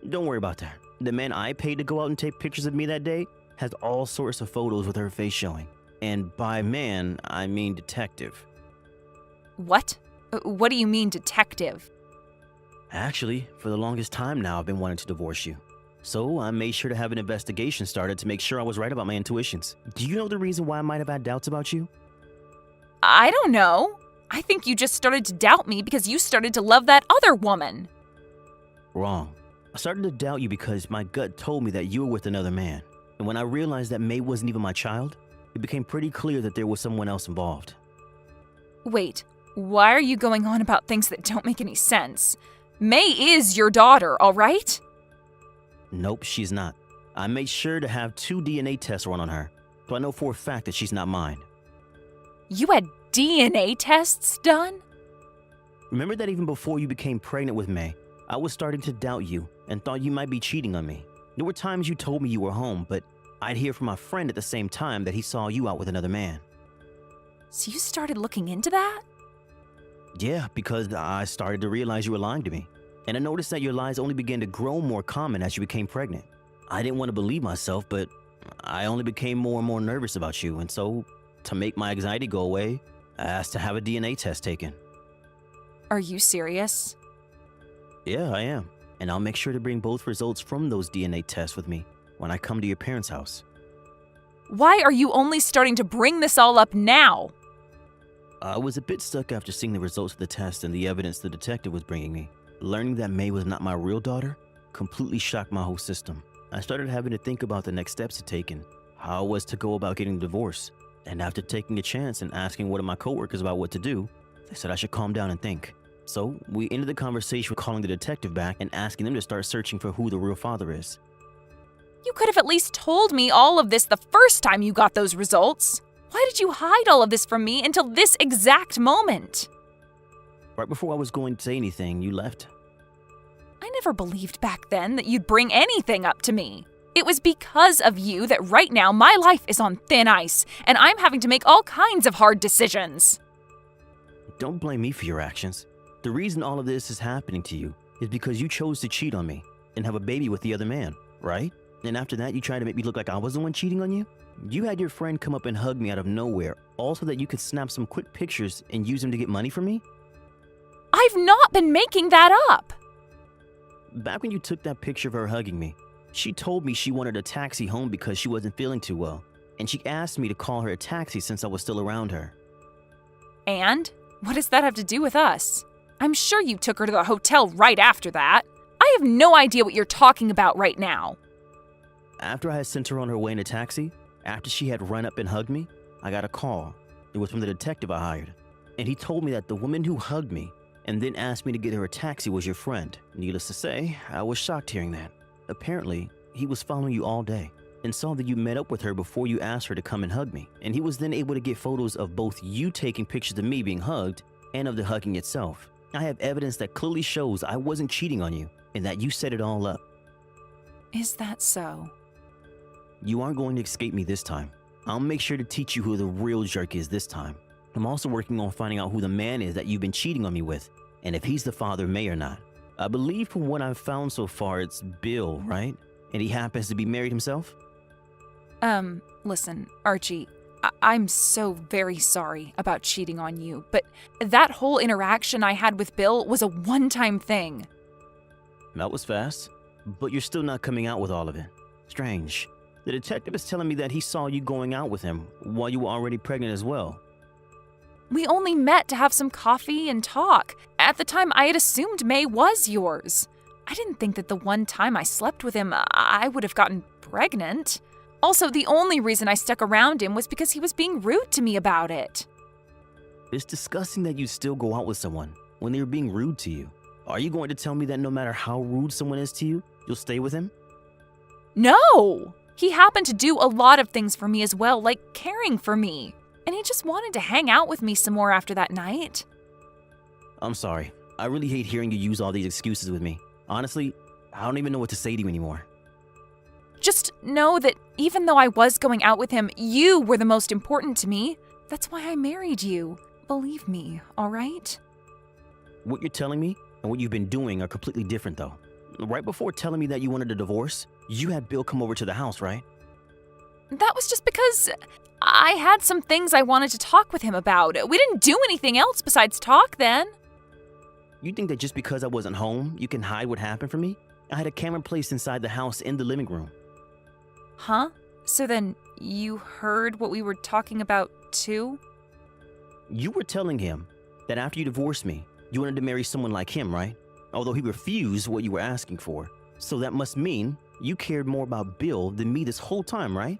Speaker 2: Don't worry about that. The man I paid to go out and take pictures of me that day has all sorts of photos with her face showing. And by man, I mean detective.
Speaker 1: What? What do you mean, detective?
Speaker 2: Actually, for the longest time now, I've been wanting to divorce you. So I made sure to have an investigation started to make sure I was right about my intuitions. Do you know the reason why I might have had doubts about you?
Speaker 1: I don't know. I think you just started to doubt me because you started to love that other woman.
Speaker 2: Wrong. I started to doubt you because my gut told me that you were with another man. And when I realized that May wasn't even my child, it became pretty clear that there was someone else involved.
Speaker 1: Wait, why are you going on about things that don't make any sense? May is your daughter, all right?
Speaker 2: Nope, she's not. I made sure to have 2 DNA tests run on her, so I know for a fact that she's not mine.
Speaker 1: You had DNA tests done?
Speaker 2: Remember that even before you became pregnant with May, I was starting to doubt you and thought you might be cheating on me. There were times you told me you were home, but I'd hear from my friend at the same time that he saw you out with another man.
Speaker 1: So you started looking into that?
Speaker 2: Yeah, because I started to realize you were lying to me. And I noticed that your lies only began to grow more common as you became pregnant. I didn't want to believe myself, but I only became more and more nervous about you. And so, to make my anxiety go away, I asked to have a DNA test taken.
Speaker 1: Are you serious?
Speaker 2: Yeah, I am. And I'll make sure to bring both results from those DNA tests with me when I come to your parents' house.
Speaker 1: Why are you only starting to bring this all up now?
Speaker 2: I was a bit stuck after seeing the results of the test and the evidence the detective was bringing me. Learning that May was not my real daughter completely shocked my whole system. I started having to think about the next steps to take and how I was to go about getting a divorce. And after taking a chance and asking one of my coworkers about what to do, they said I should calm down and think. So we ended the conversation with calling the detective back and asking them to start searching for who the real father is.
Speaker 1: You could have at least told me all of this the first time you got those results. Why did you hide all of this from me until this exact moment?
Speaker 2: Right before I was going to say anything, you left.
Speaker 1: I never believed back then that you'd bring anything up to me. It was because of you that right now my life is on thin ice, and I'm having to make all kinds of hard decisions.
Speaker 2: Don't blame me for your actions. The reason all of this is happening to you is because you chose to cheat on me and have a baby with the other man, right? And after that, you tried to make me look like I was the one cheating on you? You had your friend come up and hug me out of nowhere, all so that you could snap some quick pictures and use them to get money from me?
Speaker 1: I've not been making that up.
Speaker 2: Back when you took that picture of her hugging me, she told me she wanted a taxi home because she wasn't feeling too well, and she asked me to call her a taxi since I was still around her.
Speaker 1: And? What does that have to do with us? I'm sure you took her to the hotel right after that. I have no idea what you're talking about right now.
Speaker 2: After I had sent her on her way in a taxi, after she had run up and hugged me, I got a call. It was from the detective I hired, and he told me that the woman who hugged me and then asked me to get her a taxi was your friend. Needless to say, I was shocked hearing that. Apparently, he was following you all day and saw that you met up with her before you asked her to come and hug me, and he was then able to get photos of both you taking pictures of me being hugged and of the hugging itself. I have evidence that clearly shows I wasn't cheating on you and that you set it all up.
Speaker 1: Is that so?
Speaker 2: You aren't going to escape me this time. I'll make sure to teach you who the real jerk is this time. I'm also working on finding out who the man is that you've been cheating on me with, and if he's the father of May or not. I believe from what I've found so far, it's Bill, right? And he happens to be married himself?
Speaker 1: Listen, Archie, I'm so very sorry about cheating on you, but that whole interaction I had with Bill was a one-time thing.
Speaker 2: That was fast, but you're still not coming out with all of it. Strange. The detective is telling me that he saw you going out with him while you were already pregnant as well.
Speaker 1: We only met to have some coffee and talk. At the time, I had assumed May was yours. I didn't think that the one time I slept with him, I would have gotten pregnant. Also, the only reason I stuck around him was because he was being rude to me about it.
Speaker 2: It's disgusting that you still go out with someone when they're being rude to you. Are you going to tell me that no matter how rude someone is to you, you'll stay with him?
Speaker 1: No! He happened to do a lot of things for me as well, like caring for me. And he just wanted to hang out with me some more after that night.
Speaker 2: I'm sorry. I really hate hearing you use all these excuses with me. Honestly, I don't even know what to say to you anymore.
Speaker 1: Just know that even though I was going out with him, you were the most important to me. That's why I married you. Believe me, all right?
Speaker 2: What you're telling me and what you've been doing are completely different, though. Right before telling me that you wanted a divorce, you had Bill come over to the house, right?
Speaker 1: That was just because I had some things I wanted to talk with him about. We didn't do anything else besides talk then.
Speaker 2: You think that just because I wasn't home, you can hide what happened from me? I had a camera placed inside the house in the living room.
Speaker 1: Huh? So then you heard what we were talking about too?
Speaker 2: You were telling him that after you divorced me, you wanted to marry someone like him, right? Although he refused what you were asking for. So that must mean you cared more about Bill than me this whole time, right?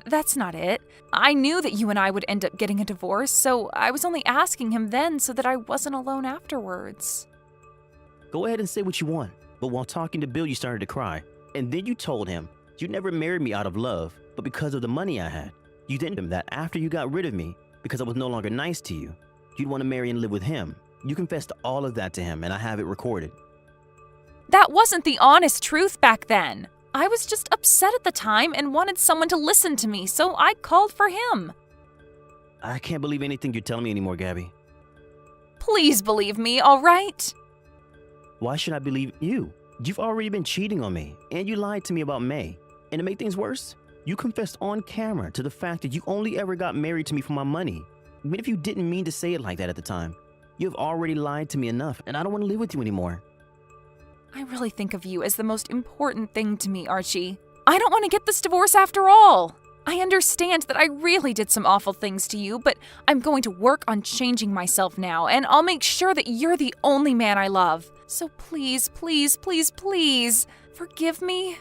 Speaker 1: That's not it. I knew that you and I would end up getting a divorce, so I was only asking him then so that I wasn't alone afterwards.
Speaker 2: Go ahead and say what you want. But while talking to Bill, you started to cry. And then you told him you never married me out of love, but because of the money I had. You told him that after you got rid of me, because I was no longer nice to you, you'd want to marry and live with him. You confessed all of that to him, and I have it recorded.
Speaker 1: That wasn't the honest truth back then. I was just upset at the time and wanted someone to listen to me, so I called for him.
Speaker 2: I can't believe anything you're telling me anymore, Gabby.
Speaker 1: Please believe me, all right?
Speaker 2: Why should I believe you? You've already been cheating on me, and you lied to me about May. And to make things worse, you confessed on camera to the fact that you only ever got married to me for my money. Even if you didn't mean to say it like that at the time, you have already lied to me enough, and I don't want to live with you anymore.
Speaker 1: I really think of you as the most important thing to me, Archie. I don't want to get this divorce after all. I understand that I really did some awful things to you, but I'm going to work on changing myself now, and I'll make sure that you're the only man I love. So please, please, please, please, forgive me.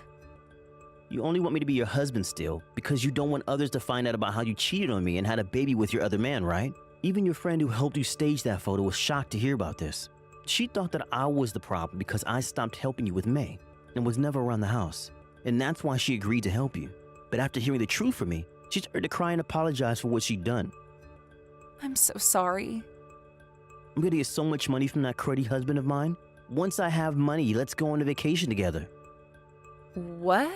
Speaker 2: You only want me to be your husband still because you don't want others to find out about how you cheated on me and had a baby with your other man, right? Even your friend who helped you stage that photo was shocked to hear about this. She thought that I was the problem because I stopped helping you with May and was never around the house. And that's why she agreed to help you. But after hearing the truth from me, she started to cry and apologize for what she'd done.
Speaker 1: I'm so sorry.
Speaker 2: I'm gonna get so much money from that cruddy husband of mine. Once I have money, let's go on a vacation together.
Speaker 1: What?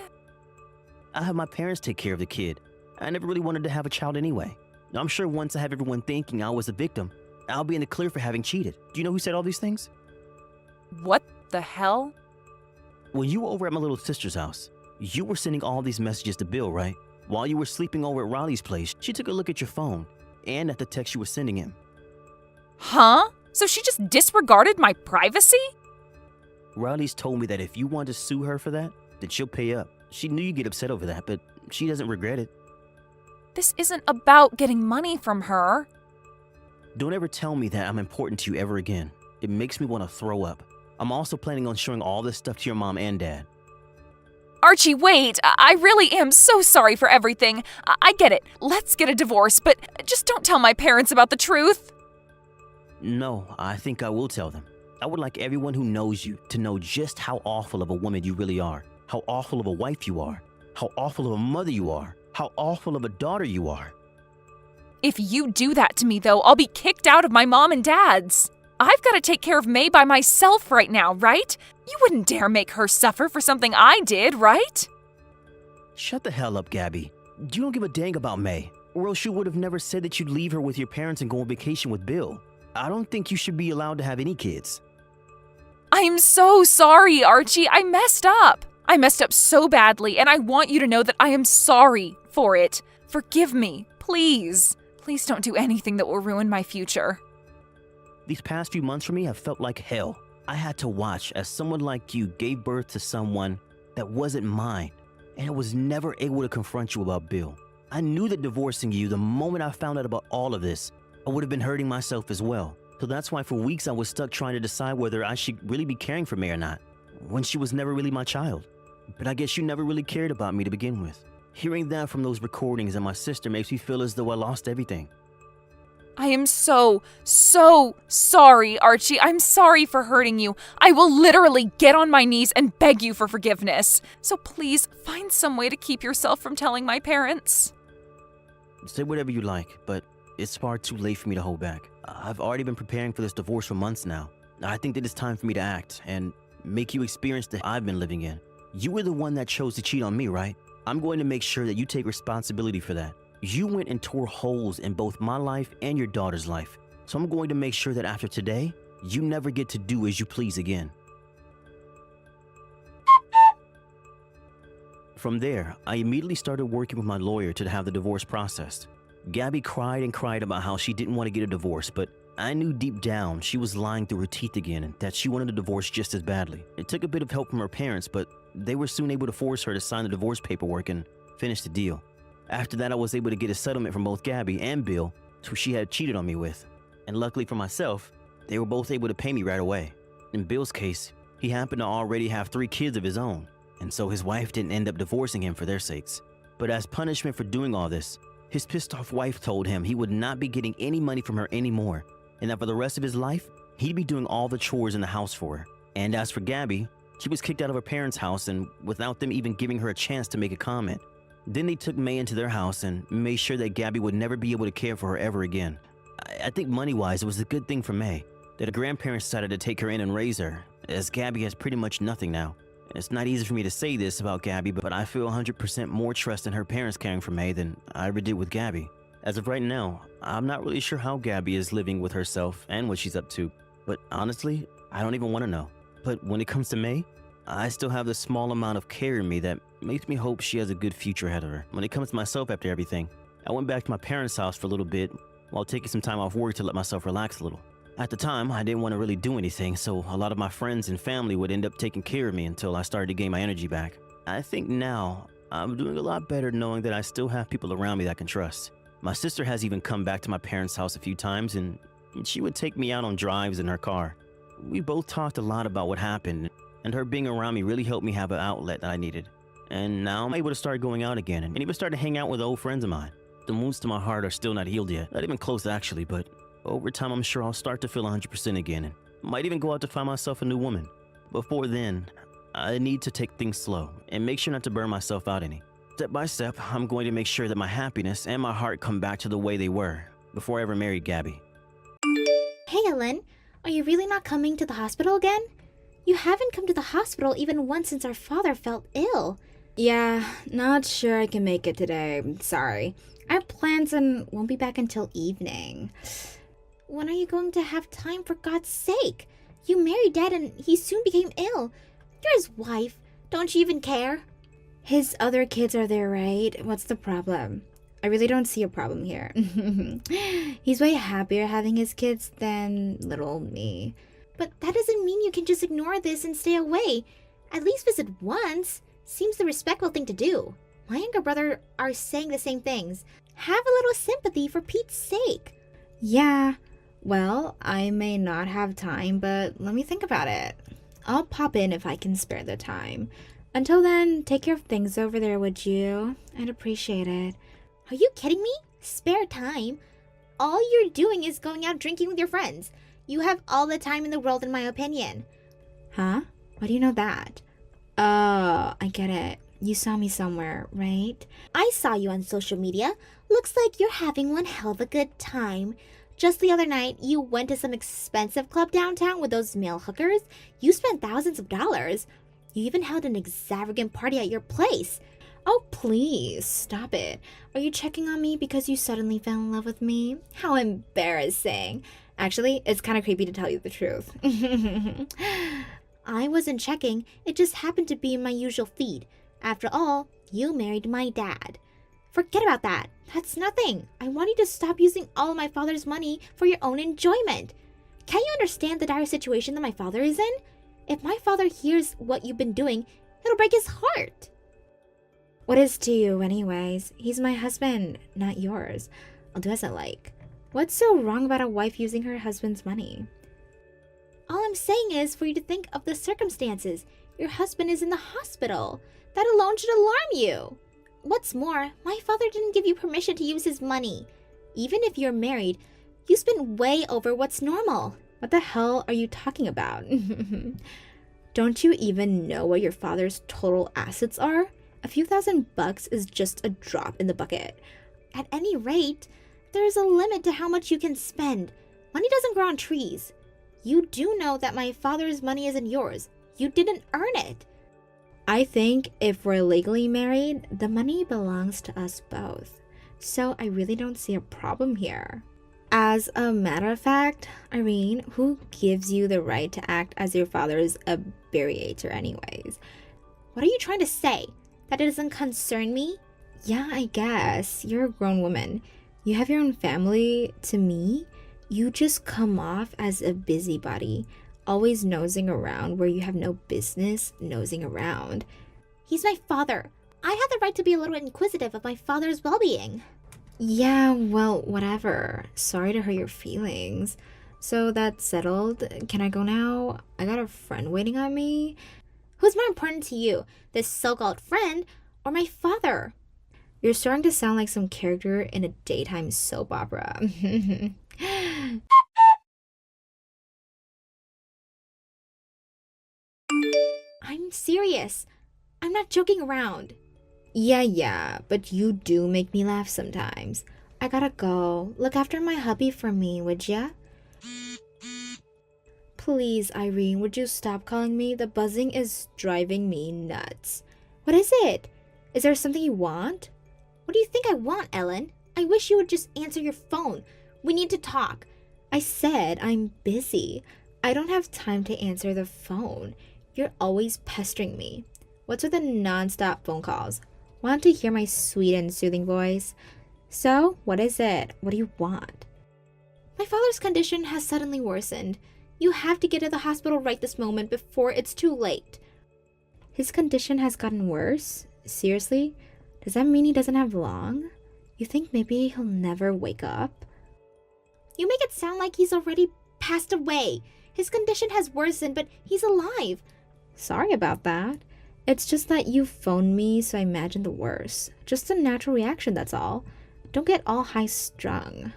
Speaker 2: I have my parents take care of the kid. I never really wanted to have a child anyway. I'm sure once I have everyone thinking I was the victim, I'll be in the clear for having cheated. Do you know who said all these things?
Speaker 1: What the hell?
Speaker 2: When you were over at my little sister's house, you were sending all these messages to Bill, right? While you were sleeping over at Riley's place, she took a look at your phone and at the text you were sending him.
Speaker 1: Huh? So she just disregarded my privacy?
Speaker 2: Riley's told me that if you want to sue her for that, then she'll pay up. She knew you'd get upset over that, but she doesn't regret it.
Speaker 1: This isn't about getting money from her.
Speaker 2: Don't ever tell me that I'm important to you ever again. It makes me want to throw up. I'm also planning on showing all this stuff to your mom and dad.
Speaker 1: Archie, wait! I really am so sorry for everything. I get it. Let's get a divorce, but just don't tell my parents about the truth.
Speaker 2: No, I think I will tell them. I would like everyone who knows you to know just how awful of a woman you really are, how awful of a wife you are, how awful of a mother you are, how awful of a daughter you are.
Speaker 1: If you do that to me, though, I'll be kicked out of my mom and dad's. I've got to take care of May by myself right now, right? You wouldn't dare make her suffer for something I did, right?
Speaker 2: Shut the hell up, Gabby. You don't give a dang about May, or else you would have never said that you'd leave her with your parents and go on vacation with Bill. I don't think you should be allowed to have any kids.
Speaker 1: I'm so sorry, Archie. I messed up. I messed up so badly, and I want you to know that I am sorry for it. Forgive me, please. Please don't do anything that will ruin my future.
Speaker 2: These past few months for me have felt like hell. I had to watch as someone like you gave birth to someone that wasn't mine, and I was never able to confront you about Bill. I knew that divorcing you the moment I found out about all of this, I would have been hurting myself as well. So that's why for weeks I was stuck trying to decide whether I should really be caring for May or not, when she was never really my child. But I guess you never really cared about me to begin with. Hearing that from those recordings and my sister makes me feel as though I lost everything.
Speaker 1: I am so sorry, Archie. I'm sorry for hurting you. I will literally get on my knees and beg you for forgiveness. So please find some way to keep yourself from telling my parents.
Speaker 2: Say whatever you like, but it's far too late for me to hold back. I've already been preparing for this divorce for months now. I think that it's time for me to act and make you experience the I've been living in. You were the one that chose to cheat on me, right? I'm going to make sure that you take responsibility for that. You went and tore holes in both my life and your daughter's life. So I'm going to make sure that after today, you never get to do as you please again. From there, I immediately started working with my lawyer to have the divorce processed. Gabby cried and cried about how she didn't want to get a divorce, but I knew deep down she was lying through her teeth again and that she wanted a divorce just as badly. It took a bit of help from her parents, but they were soon able to force her to sign the divorce paperwork and finish the deal. After that, I was able to get a settlement from both Gabby and Bill, who she had cheated on me with. And luckily for myself, they were both able to pay me right away. In Bill's case, he happened to already have 3 kids of his own, and so his wife didn't end up divorcing him for their sakes. But as punishment for doing all this, his pissed off wife told him he would not be getting any money from her anymore, and that for the rest of his life, he'd be doing all the chores in the house for her. And as for Gabby, she was kicked out of her parents' house and without them even giving her a chance to make a comment. Then they took May into their house and made sure that Gabby would never be able to care for her ever again. I think money-wise, it was a good thing for May that her grandparents decided to take her in and raise her, as Gabby has pretty much nothing now. It's not easy for me to say this about Gabby, but I feel 100% more trust in her parents caring for May than I ever did with Gabby. As of right now, I'm not really sure how Gabby is living with herself and what she's up to, but honestly, I don't even want to know. But when it comes to May, I still have this small amount of care in me that makes me hope she has a good future ahead of her. When it comes to myself after everything, I went back to my parents' house for a little bit while taking some time off work to let myself relax a little. At the time, I didn't want to really do anything, so a lot of my friends and family would end up taking care of me until I started to gain my energy back. I think now, I'm doing a lot better knowing that I still have people around me that I can trust. My sister has even come back to my parents' house a few times, and she would take me out on drives in her car. We both talked a lot about what happened, and her being around me really helped me have an outlet that I needed. And now I'm able to start going out again and even start to hang out with old friends of mine. The wounds to my heart are still not healed yet, not even close actually, but over time I'm sure I'll start to feel 100% again and might even go out to find myself a new woman. Before then, I need to take things slow and make sure not to burn myself out any. Step by step, I'm going to make sure that my happiness and my heart come back to the way they were before I ever married Gabby.
Speaker 3: Hey Ellen, are you really not coming to the hospital again? You haven't come to the hospital even once since our father felt ill.
Speaker 4: Yeah, not sure I can make it today. Sorry. I have plans and won't be back until evening.
Speaker 3: When are you going to have time, for God's sake? You married Dad and he soon became ill. You're his wife. Don't you even care?
Speaker 4: His other kids are there, right? What's the problem? I really don't see a problem here. He's way happier having his kids than little me.
Speaker 3: But that doesn't mean you can just ignore this and stay away. At least visit once. Seems the respectful thing to do. My younger brother are saying the same things. Have a little sympathy for Pete's sake.
Speaker 4: Yeah, well, I may not have time, but let me think about it. I'll pop in if I can spare the time. Until then, take care of things over there, would you? I'd appreciate it.
Speaker 3: Are you kidding me? Spare time? All you're doing is going out drinking with your friends. You have all the time in the world, in my opinion.
Speaker 4: Huh? Why do you know that? Oh, I get it. You saw me somewhere, right?
Speaker 3: I saw you on social media. Looks like you're having one hell of a good time. Just the other night, you went to some expensive club downtown with those male hookers. You spent thousands of dollars. You even held an extravagant party at your place.
Speaker 4: Oh, please, stop it. Are you checking on me because you suddenly fell in love with me? How embarrassing. Actually, it's kind of creepy to tell you the truth.
Speaker 3: I wasn't checking. It just happened to be in my usual feed. After all, you married my dad. Forget about that. That's nothing. I want you to stop using all of my father's money for your own enjoyment. Can't you understand the dire situation that my father is in? If my father hears what you've been doing, it'll break his heart.
Speaker 4: What is to you anyways? He's my husband, not yours. I'll do as I like. What's so wrong about a wife using her husband's money?
Speaker 3: All I'm saying is for you to think of the circumstances. Your husband is in the hospital. That alone should alarm you. What's more, my father didn't give you permission to use his money. Even if you're married, you spend way over what's normal.
Speaker 4: What the hell are you talking about? Don't you even know what your father's total assets are? A few $1,000 is just a drop in the bucket.
Speaker 3: At any rate, there is a limit to how much you can spend. Money doesn't grow on trees. You do know that my father's money isn't yours. You didn't earn it.
Speaker 4: I think if we're legally married, the money belongs to us both. So I really don't see a problem here. As a matter of fact, Irene, who gives you the right to act as your father's abbreviator anyways?
Speaker 3: What are you trying to say? That it doesn't concern me?
Speaker 4: Yeah, I guess. You're a grown woman. You have your own family. To me, you just come off as a busybody, always nosing around where you have no business nosing around.
Speaker 3: He's my father. I have the right to be a little inquisitive of my father's well-being.
Speaker 4: Yeah, well, whatever. Sorry to hurt your feelings. So that's settled. Can I go now? I got a friend waiting on me.
Speaker 3: Who's more important to you, this so-called friend or my father?
Speaker 4: You're starting to sound like some character in a daytime soap opera.
Speaker 3: I'm serious. I'm not joking around.
Speaker 4: Yeah, but you do make me laugh sometimes. I gotta go. Look after my hubby for me, would ya? Please, Irene, would you stop calling me? The buzzing is driving me nuts. What is it? Is there something you want?
Speaker 3: What do you think I want, Ellen? I wish you would just answer your phone. We need to talk.
Speaker 4: I said I'm busy. I don't have time to answer the phone. You're always pestering me. What's with the non-stop phone calls? Want to hear my sweet and soothing voice? So, what is it? What do you want?
Speaker 3: My father's condition has suddenly worsened. You have to get to the hospital right this moment before it's too late.
Speaker 4: His condition has gotten worse? Seriously? Does that mean he doesn't have long? You think maybe he'll never wake up?
Speaker 3: You make it sound like he's already passed away. His condition has worsened, but he's alive.
Speaker 4: Sorry about that. It's just that you phoned me, so I imagined the worst. Just a natural reaction, that's all. Don't get all high-strung.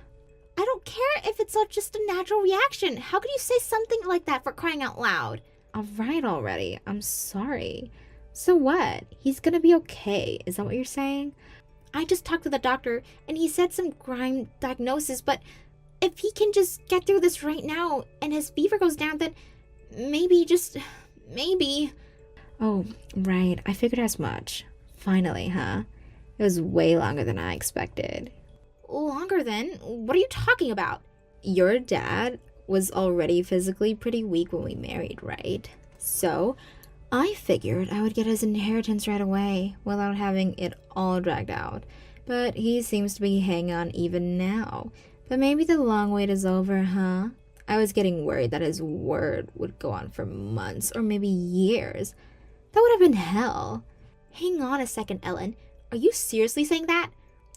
Speaker 3: I don't care if it's just a natural reaction. How could you say something like that, for crying out loud?
Speaker 4: Alright already. I'm sorry. So what? He's gonna be okay. Is that what you're saying?
Speaker 3: I just talked to the doctor, and he said some grime diagnosis, but if he can just get through this right now, and his fever goes down, then maybe, maybe...
Speaker 4: Oh, right. I figured as much. Finally, huh? It was way longer than I expected.
Speaker 3: Longer than? What are you talking about?
Speaker 4: Your dad was already physically pretty weak when we married, right? So, I figured I would get his inheritance right away without having it all dragged out. But he seems to be hanging on even now. But maybe the long wait is over, huh? I was getting worried that his word would go on for months or maybe years. That would have been hell.
Speaker 3: Hang on a second, Ellen. Are you seriously saying that?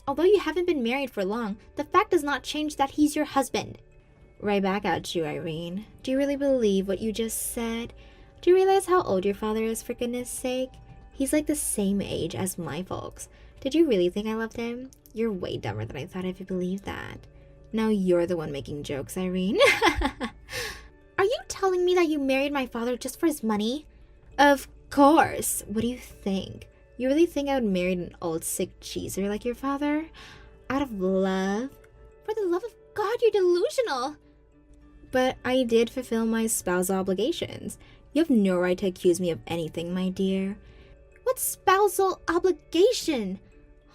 Speaker 3: Although you haven't been married for long, the fact does not change that he's your husband.
Speaker 4: Right back at you, Irene. Do you really believe what you just said? Do you realize how old your father is, for goodness sake? He's like the same age as my folks. Did you really think I loved him? You're way dumber than I thought if you believed that. Now you're the one making jokes, Irene.
Speaker 3: Are you telling me that you married my father just for his money?
Speaker 4: Of course. What do you think? You really think I would marry an old sick cheeser like your father? Out of love?
Speaker 3: For the love of God, you're delusional.
Speaker 4: But I did fulfill my spousal obligations. You have no right to accuse me of anything, my dear.
Speaker 3: What spousal obligation?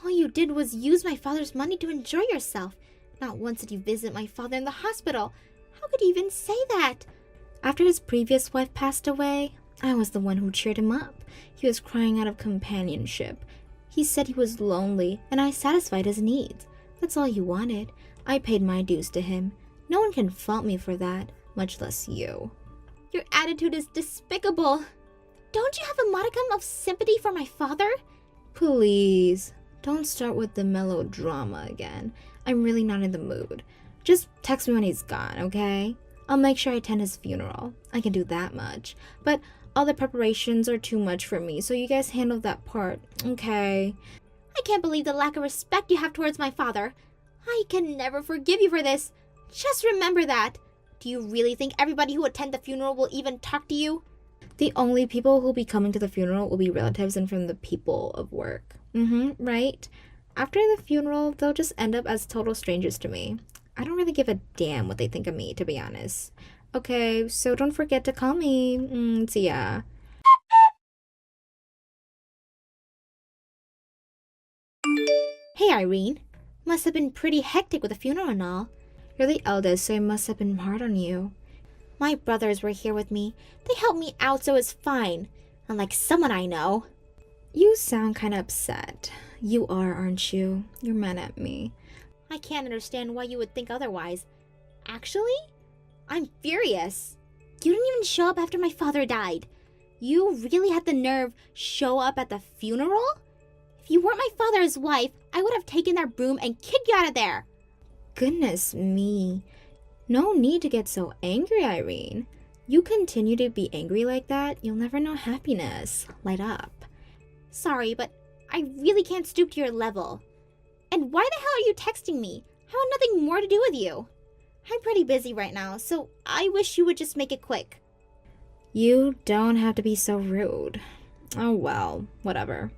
Speaker 3: All you did was use my father's money to enjoy yourself. Not once did you visit my father in the hospital. How could you even say that?
Speaker 4: After his previous wife passed away, I was the one who cheered him up. He was crying out of companionship. He said he was lonely, and I satisfied his needs. That's all he wanted. I paid my dues to him. No one can fault me for that, much less you.
Speaker 3: Your attitude is despicable. Don't you have a modicum of sympathy for my father?
Speaker 4: Please, don't start with the melodrama again. I'm really not in the mood. Just text me when he's gone, okay? I'll make sure I attend his funeral. I can do that much. But All the preparations are too much for me, so you guys handle that part, okay?
Speaker 3: I can't believe the lack of respect you have towards my father. I can never forgive you for this. Just remember that. Do you really think everybody who attend the funeral will even talk to you?
Speaker 4: The only people who'll be coming to the funeral will be relatives and from the people of work. Right? After the funeral, they'll just end up as total strangers to me. I don't really give a damn what they think of me, to be honest. Okay, so don't forget to call me. See ya.
Speaker 3: Hey, Irene. Must have been pretty hectic with the funeral and all.
Speaker 4: You're the eldest, so it must have been hard on you.
Speaker 3: My brothers were here with me. They helped me out, so it's fine. Unlike someone I know.
Speaker 4: You sound kind of upset. You are, aren't you? You're mad at me.
Speaker 3: I can't understand why you would think otherwise. Actually, I'm furious. You didn't even show up after my father died. You really had the nerve show up at the funeral? If you weren't my father's wife, I would have taken that broom and kicked you out of there.
Speaker 4: Goodness me. No need to get so angry, Irene. You continue to be angry like that, you'll never know happiness. Light up.
Speaker 3: Sorry, but I really can't stoop to your level. And why the hell are you texting me? I want nothing more to do with you. I'm pretty busy right now, so I wish you would just make it quick.
Speaker 4: You don't have to be so rude. Oh well, whatever.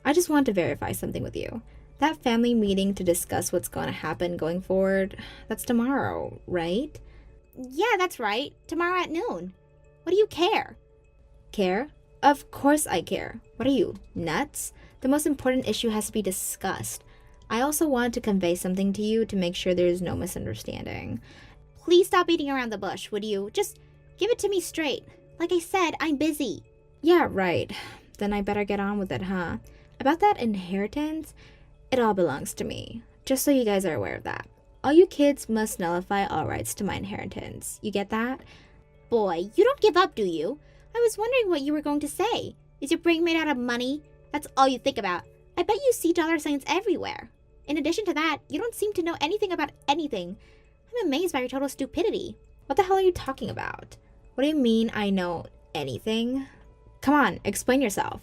Speaker 4: I just want to verify something with you. That family meeting to discuss what's going to happen going forward, that's tomorrow, right?
Speaker 3: Yeah, that's right. Tomorrow at noon. What do you care?
Speaker 4: Care? Of course I care. What are you, nuts? The most important issue has to be discussed. I also want to convey something to you to make sure there's no misunderstanding.
Speaker 3: Please stop beating around the bush, would you? Just give it to me straight. Like I said, I'm busy.
Speaker 4: Yeah, right. Then I better get on with it, huh? About that inheritance, it all belongs to me. Just so you guys are aware of that. All you kids must nullify all rights to my inheritance. You get that?
Speaker 3: Boy, you don't give up, do you? I was wondering what you were going to say. Is your brain made out of money? That's all you think about. I bet you see dollar signs everywhere. In addition to that, you don't seem to know anything about anything. I'm amazed by your total stupidity.
Speaker 4: What the hell are you talking about? What do you mean I know anything? Come on, explain yourself.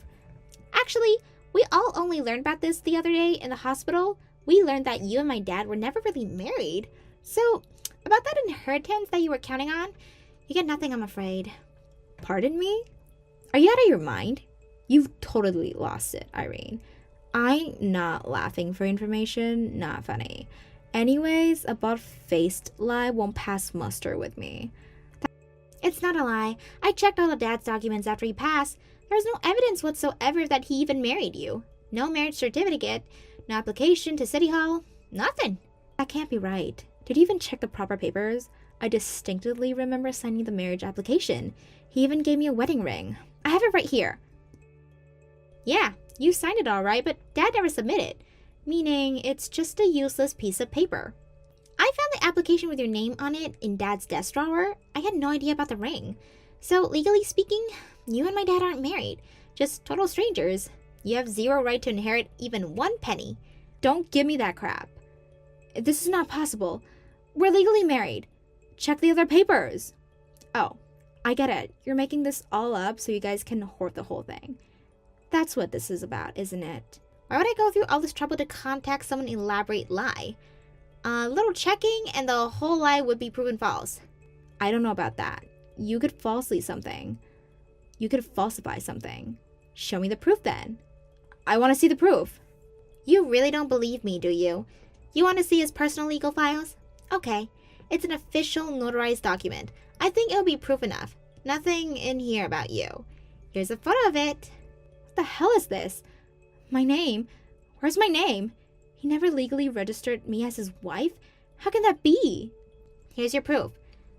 Speaker 3: Actually, we all only learned about this the other day in the hospital. We learned that you and my dad were never really married. So, about that inheritance that you were counting on, you get nothing, I'm afraid.
Speaker 4: Pardon me? Are you out of your mind? You've totally lost it, Irene. I'm not laughing for information, not funny. Anyways, a bald-faced lie won't pass muster with me.
Speaker 3: It's not a lie. I checked all of Dad's documents after he passed. There's no evidence whatsoever that he even married you. No marriage certificate, no application to City Hall, nothing.
Speaker 4: That can't be right. Did you even check the proper papers? I distinctly remember signing the marriage application. He even gave me a wedding ring. I have it right here.
Speaker 3: Yeah, you signed it all right, but Dad never submitted. Meaning, it's just a useless piece of paper. I found the application with your name on it in Dad's desk drawer. I had no idea about the ring. So, legally speaking, you and my dad aren't married. Just total strangers. You have zero right to inherit even 1 penny.
Speaker 4: Don't give me that crap. This is not possible. We're legally married. Check the other papers. Oh, I get it. You're making this all up so you guys can hoard the whole thing. That's what this is about, isn't it?
Speaker 3: Why would I go through all this trouble to contact someone elaborate lie? A little checking and the whole lie would be proven false.
Speaker 4: I don't know about that. You could falsify something. Show me the proof then. I want to see the proof.
Speaker 3: You really don't believe me, do you? You want to see his personal legal files? Okay, it's an official notarized document. I think it'll be proof enough. Nothing in here about you. Here's a photo of it.
Speaker 4: What the hell is this? My name? Where's my name? He never legally registered me as his wife? How can that be?
Speaker 3: Here's your proof.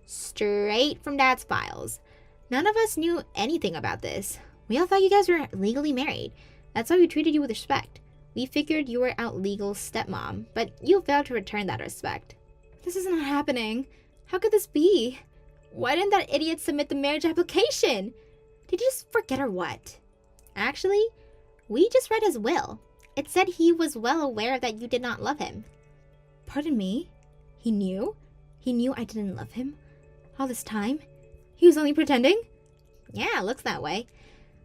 Speaker 3: Straight from Dad's files. None of us knew anything about this. We all thought you guys were legally married. That's why we treated you with respect. We figured you were our legal stepmom, but you failed to return that respect.
Speaker 4: This is not happening. How could this be? Why didn't that idiot submit the marriage application?
Speaker 3: Did you just forget or what? Actually, we just read his will. It said he was well aware that you did not love him.
Speaker 4: Pardon me? He knew? He knew I didn't love him? All this time? He was only pretending?
Speaker 3: Yeah, looks that way.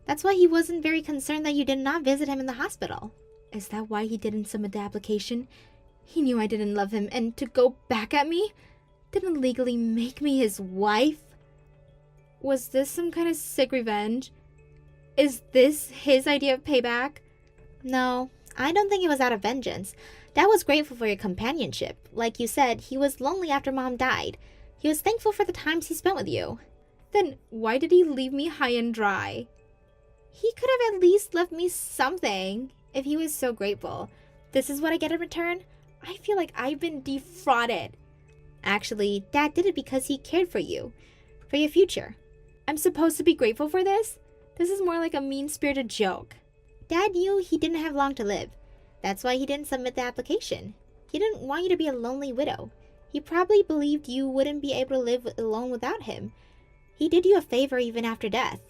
Speaker 3: That's why he wasn't very concerned that you did not visit him in the hospital.
Speaker 4: Is that why he didn't submit the application? He knew I didn't love him, and to go back at me? Didn't legally make me his wife? Was this some kind of sick revenge? Is this his idea of payback?
Speaker 3: No, I don't think it was out of vengeance. Dad was grateful for your companionship. Like you said, he was lonely after Mom died. He was thankful for the times he spent with you.
Speaker 4: Then why did he leave me high and dry?
Speaker 3: He could have at least left me something if he was so grateful. This is what I get in return?
Speaker 4: I feel like I've been defrauded.
Speaker 3: Actually, Dad did it because he cared for you, for your future.
Speaker 4: I'm supposed to be grateful for this? This is more like a mean-spirited joke.
Speaker 3: Dad knew he didn't have long to live. That's why he didn't submit the application. He didn't want you to be a lonely widow. He probably believed you wouldn't be able to live alone without him. He did you a favor even after death.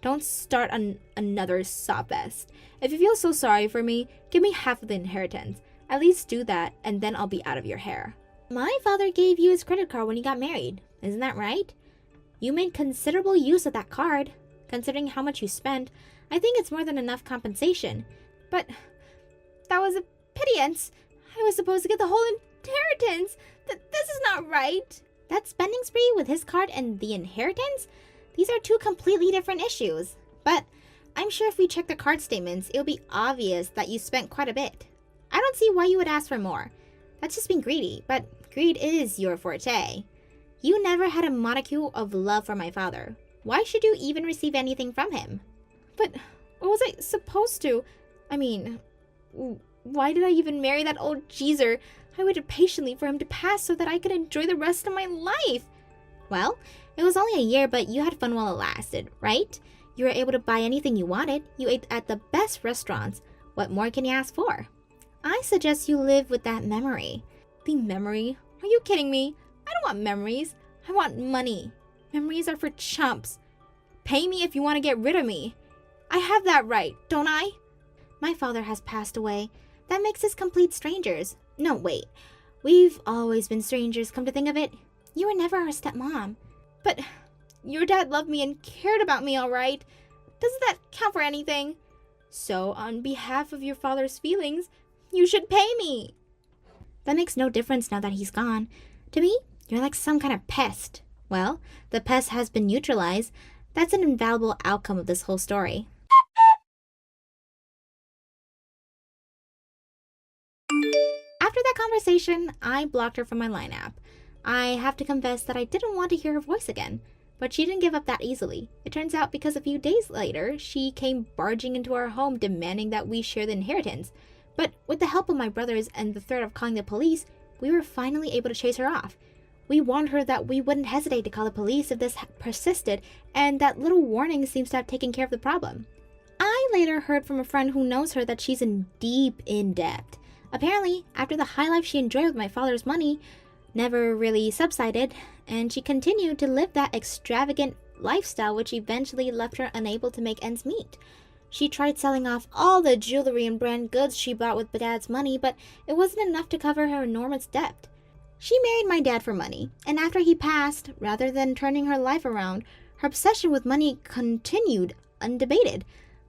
Speaker 4: Don't start another sob fest. If you feel so sorry for me, give me half of the inheritance. At least do that, and then I'll be out of your hair.
Speaker 3: My father gave you his credit card when you got married. Isn't that right? You made considerable use of that card. Considering how much you spent, I think it's more than enough compensation.
Speaker 4: But that was a pittance. I was supposed to get the whole inheritance. This is not right.
Speaker 3: That spending spree with his card and the inheritance? These are two completely different issues. But I'm sure if we check the card statements, it'll be obvious that you spent quite a bit. I don't see why you would ask for more. That's just being greedy, but greed is your forte. You never had a modicum of love for my father. Why should you even receive anything from him?
Speaker 4: But what was I supposed to? I mean, why did I even marry that old geezer? I waited patiently for him to pass so that I could enjoy the rest of my life.
Speaker 3: Well, it was only a year, but you had fun while it lasted, right? You were able to buy anything you wanted. You ate at the best restaurants. What more can you ask for? I suggest you live with that memory.
Speaker 4: The memory? Are you kidding me? I don't want memories. I want money. Memories are for chumps. Pay me if you want to get rid of me. I have that right, don't I?
Speaker 3: My father has passed away. That makes us complete strangers. No, wait. We've always been strangers, come to think of it. You were never our stepmom.
Speaker 4: But your dad loved me and cared about me, all right? Doesn't that count for anything? So, on behalf of your father's feelings, you should pay me.
Speaker 3: That makes no difference now that he's gone. To me, you're like some kind of pest. Well, the pest has been neutralized. That's an invaluable outcome of this whole story. After that conversation, I blocked her from my Line app. I have to confess that I didn't want to hear her voice again, but she didn't give up that easily. It turns out because a few days later, she came barging into our home demanding that we share the inheritance. But with the help of my brothers and the threat of calling the police, we were finally able to chase her off. We warned her that we wouldn't hesitate to call the police if this persisted, and that little warning seems to have taken care of the problem. I later heard from a friend who knows her that she's in deep in debt. Apparently, after the high life she enjoyed with my father's money never really subsided, and she continued to live that extravagant lifestyle which eventually left her unable to make ends meet. She tried selling off all the jewelry and brand goods she bought with Dad's money, but it wasn't enough to cover her enormous debt. She married my dad for money, and after he passed, rather than turning her life around, her obsession with money continued undebated.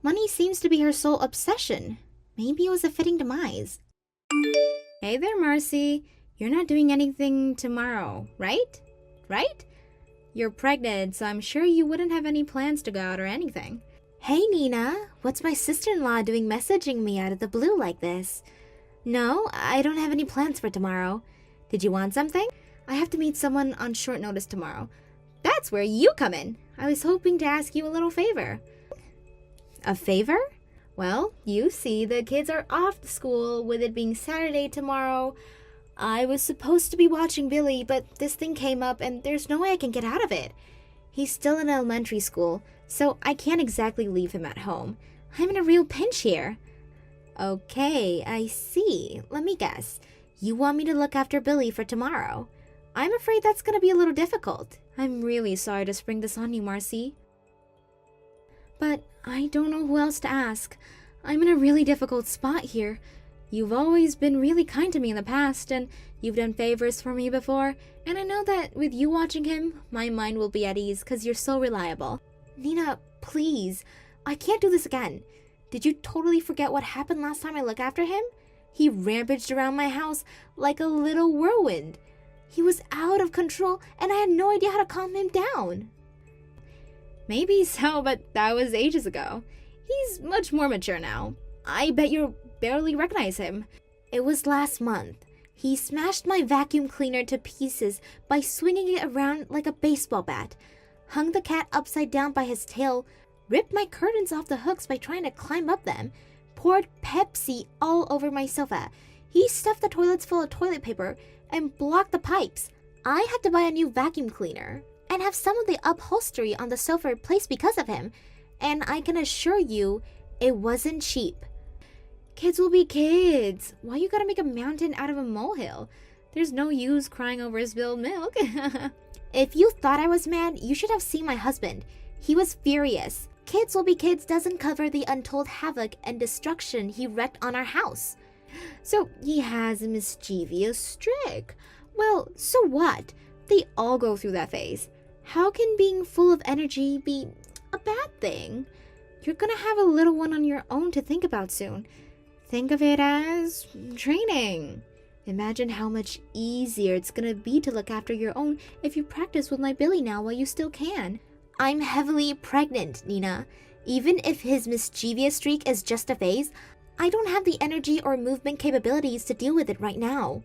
Speaker 3: Money seems to be her sole obsession. Maybe it was a fitting demise.
Speaker 4: Hey there, Marcy. You're not doing anything tomorrow, right? Right? You're pregnant, so I'm sure you wouldn't have any plans to go out or anything.
Speaker 3: Hey, Nina. What's my sister-in-law doing messaging me out of the blue like this? No, I don't have any plans for tomorrow. Did you want something?
Speaker 4: I have to meet someone on short notice tomorrow. That's where you come in. I was hoping to ask you a little favor.
Speaker 3: A favor?
Speaker 4: Well, you see, the kids are off to school with it being Saturday tomorrow. I was supposed to be watching Billy, but this thing came up and there's no way I can get out of it. He's still in elementary school, so I can't exactly leave him at home. I'm in a real pinch here.
Speaker 3: Okay, I see. Let me guess. You want me to look after Billy for tomorrow? I'm afraid that's going to be a little difficult.
Speaker 4: I'm really sorry to spring this on you, Marcy. But I don't know who else to ask. I'm in a really difficult spot here. You've always been really kind to me in the past, and you've done favors for me before, and I know that with you watching him, my mind will be at ease because you're so reliable.
Speaker 3: Nina, please. I can't do this again. Did you totally forget what happened last time I looked after him? He rampaged around my house like a little whirlwind. He was out of control, and I had no idea how to calm him down.
Speaker 4: Maybe so, but that was ages ago. He's much more mature now. I bet you barely recognize him.
Speaker 3: It was last month. He smashed my vacuum cleaner to pieces by swinging it around like a baseball bat, hung the cat upside down by his tail, ripped my curtains off the hooks by trying to climb up them, poured Pepsi all over my sofa. He stuffed the toilets full of toilet paper and blocked the pipes. I had to buy a new vacuum cleaner and have some of the upholstery on the sofa replaced because of him. And I can assure you, it wasn't cheap.
Speaker 4: Kids will be kids. Why you gotta make a mountain out of a molehill? There's no use crying over spilled milk.
Speaker 3: If you thought I was mad, you should have seen my husband. He was furious. Kids will be kids doesn't cover the untold havoc and destruction he wreaked on our house.
Speaker 4: So he has a mischievous streak. Well, so what? They all go through that phase. How can being full of energy be a bad thing? You're gonna have a little one on your own to think about soon. Think of it as training. Imagine how much easier it's gonna be to look after your own if you practice with my Billy now while you still can.
Speaker 3: I'm heavily pregnant, Nina. Even if his mischievous streak is just a phase, I don't have the energy or movement capabilities to deal with it right now.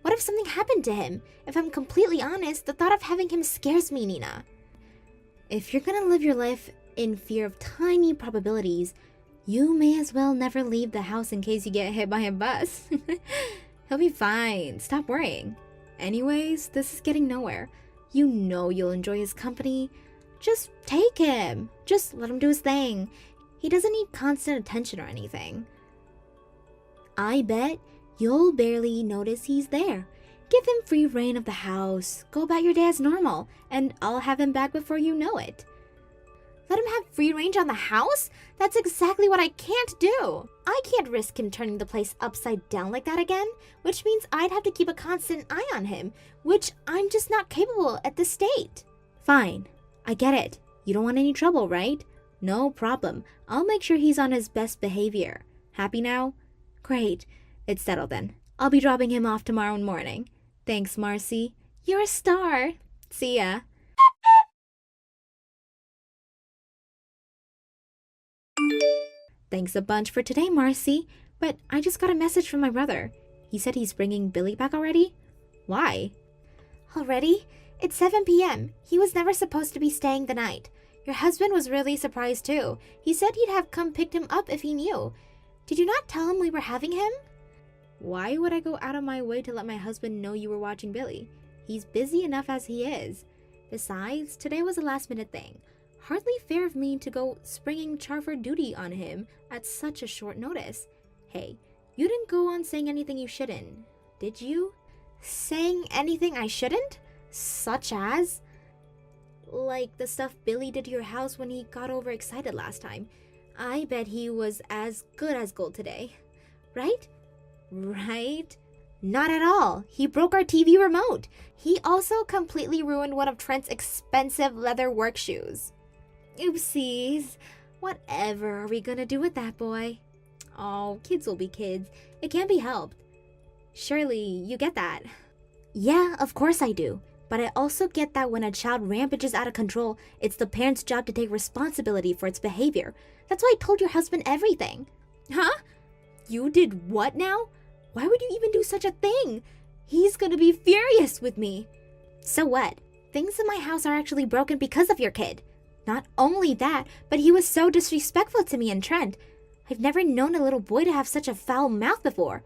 Speaker 3: What if something happened to him? If I'm completely honest, the thought of having him scares me, Nina.
Speaker 4: If you're gonna live your life in fear of tiny probabilities, you may as well never leave the house in case you get hit by a bus. He'll be fine. Stop worrying. Anyways, this is getting nowhere. You know you'll enjoy his company. Just take him. Just let him do his thing. He doesn't need constant attention or anything. I bet you'll barely notice he's there. Give him free reign of the house. Go about your day as normal, and I'll have him back before you know it.
Speaker 3: Let him have free range on the house? That's exactly what I can't do. I can't risk him turning the place upside down like that again, which means I'd have to keep a constant eye on him, which I'm just not capable at this state.
Speaker 4: Fine. I get it. You don't want any trouble, right? No problem. I'll make sure he's on his best behavior. Happy now? Great. It's settled then. I'll be dropping him off tomorrow morning. Thanks, Marcy. You're a star. See ya. Thanks a bunch for today, Marcy. But I just got a message from my brother. He said he's bringing Billy back already? Why?
Speaker 3: Already? It's 7 p.m. He was never supposed to be staying the night. Your husband was really surprised too. He said he'd have come picked him up if he knew. Did you not tell him we were having him?
Speaker 4: Why would I go out of my way to let my husband know you were watching Billy? He's busy enough as he is. Besides, today was a last-minute thing. Hardly fair of me to go springing Charford duty on him at such a short notice. Hey, you didn't go on saying anything you shouldn't, did you?
Speaker 3: Saying anything I shouldn't? Such as?
Speaker 4: Like the stuff Billy did to your house when he got overexcited last time. I bet he was as good as gold today. Right? Right?
Speaker 3: Not at all. He broke our TV remote. He also completely ruined one of Trent's expensive leather work shoes.
Speaker 4: Oopsies. Whatever are we gonna do with that boy? Oh, kids will be kids. It can't be helped. Surely you get that.
Speaker 3: Yeah, of course I do. But I also get that when a child rampages out of control, it's the parent's job to take responsibility for its behavior. That's why I told your husband everything.
Speaker 4: Huh? You did what now? Why would you even do such a thing? He's gonna be furious with me.
Speaker 3: So what? Things in my house are actually broken because of your kid. Not only that, but he was so disrespectful to me and Trent. I've never known a little boy to have such a foul mouth before.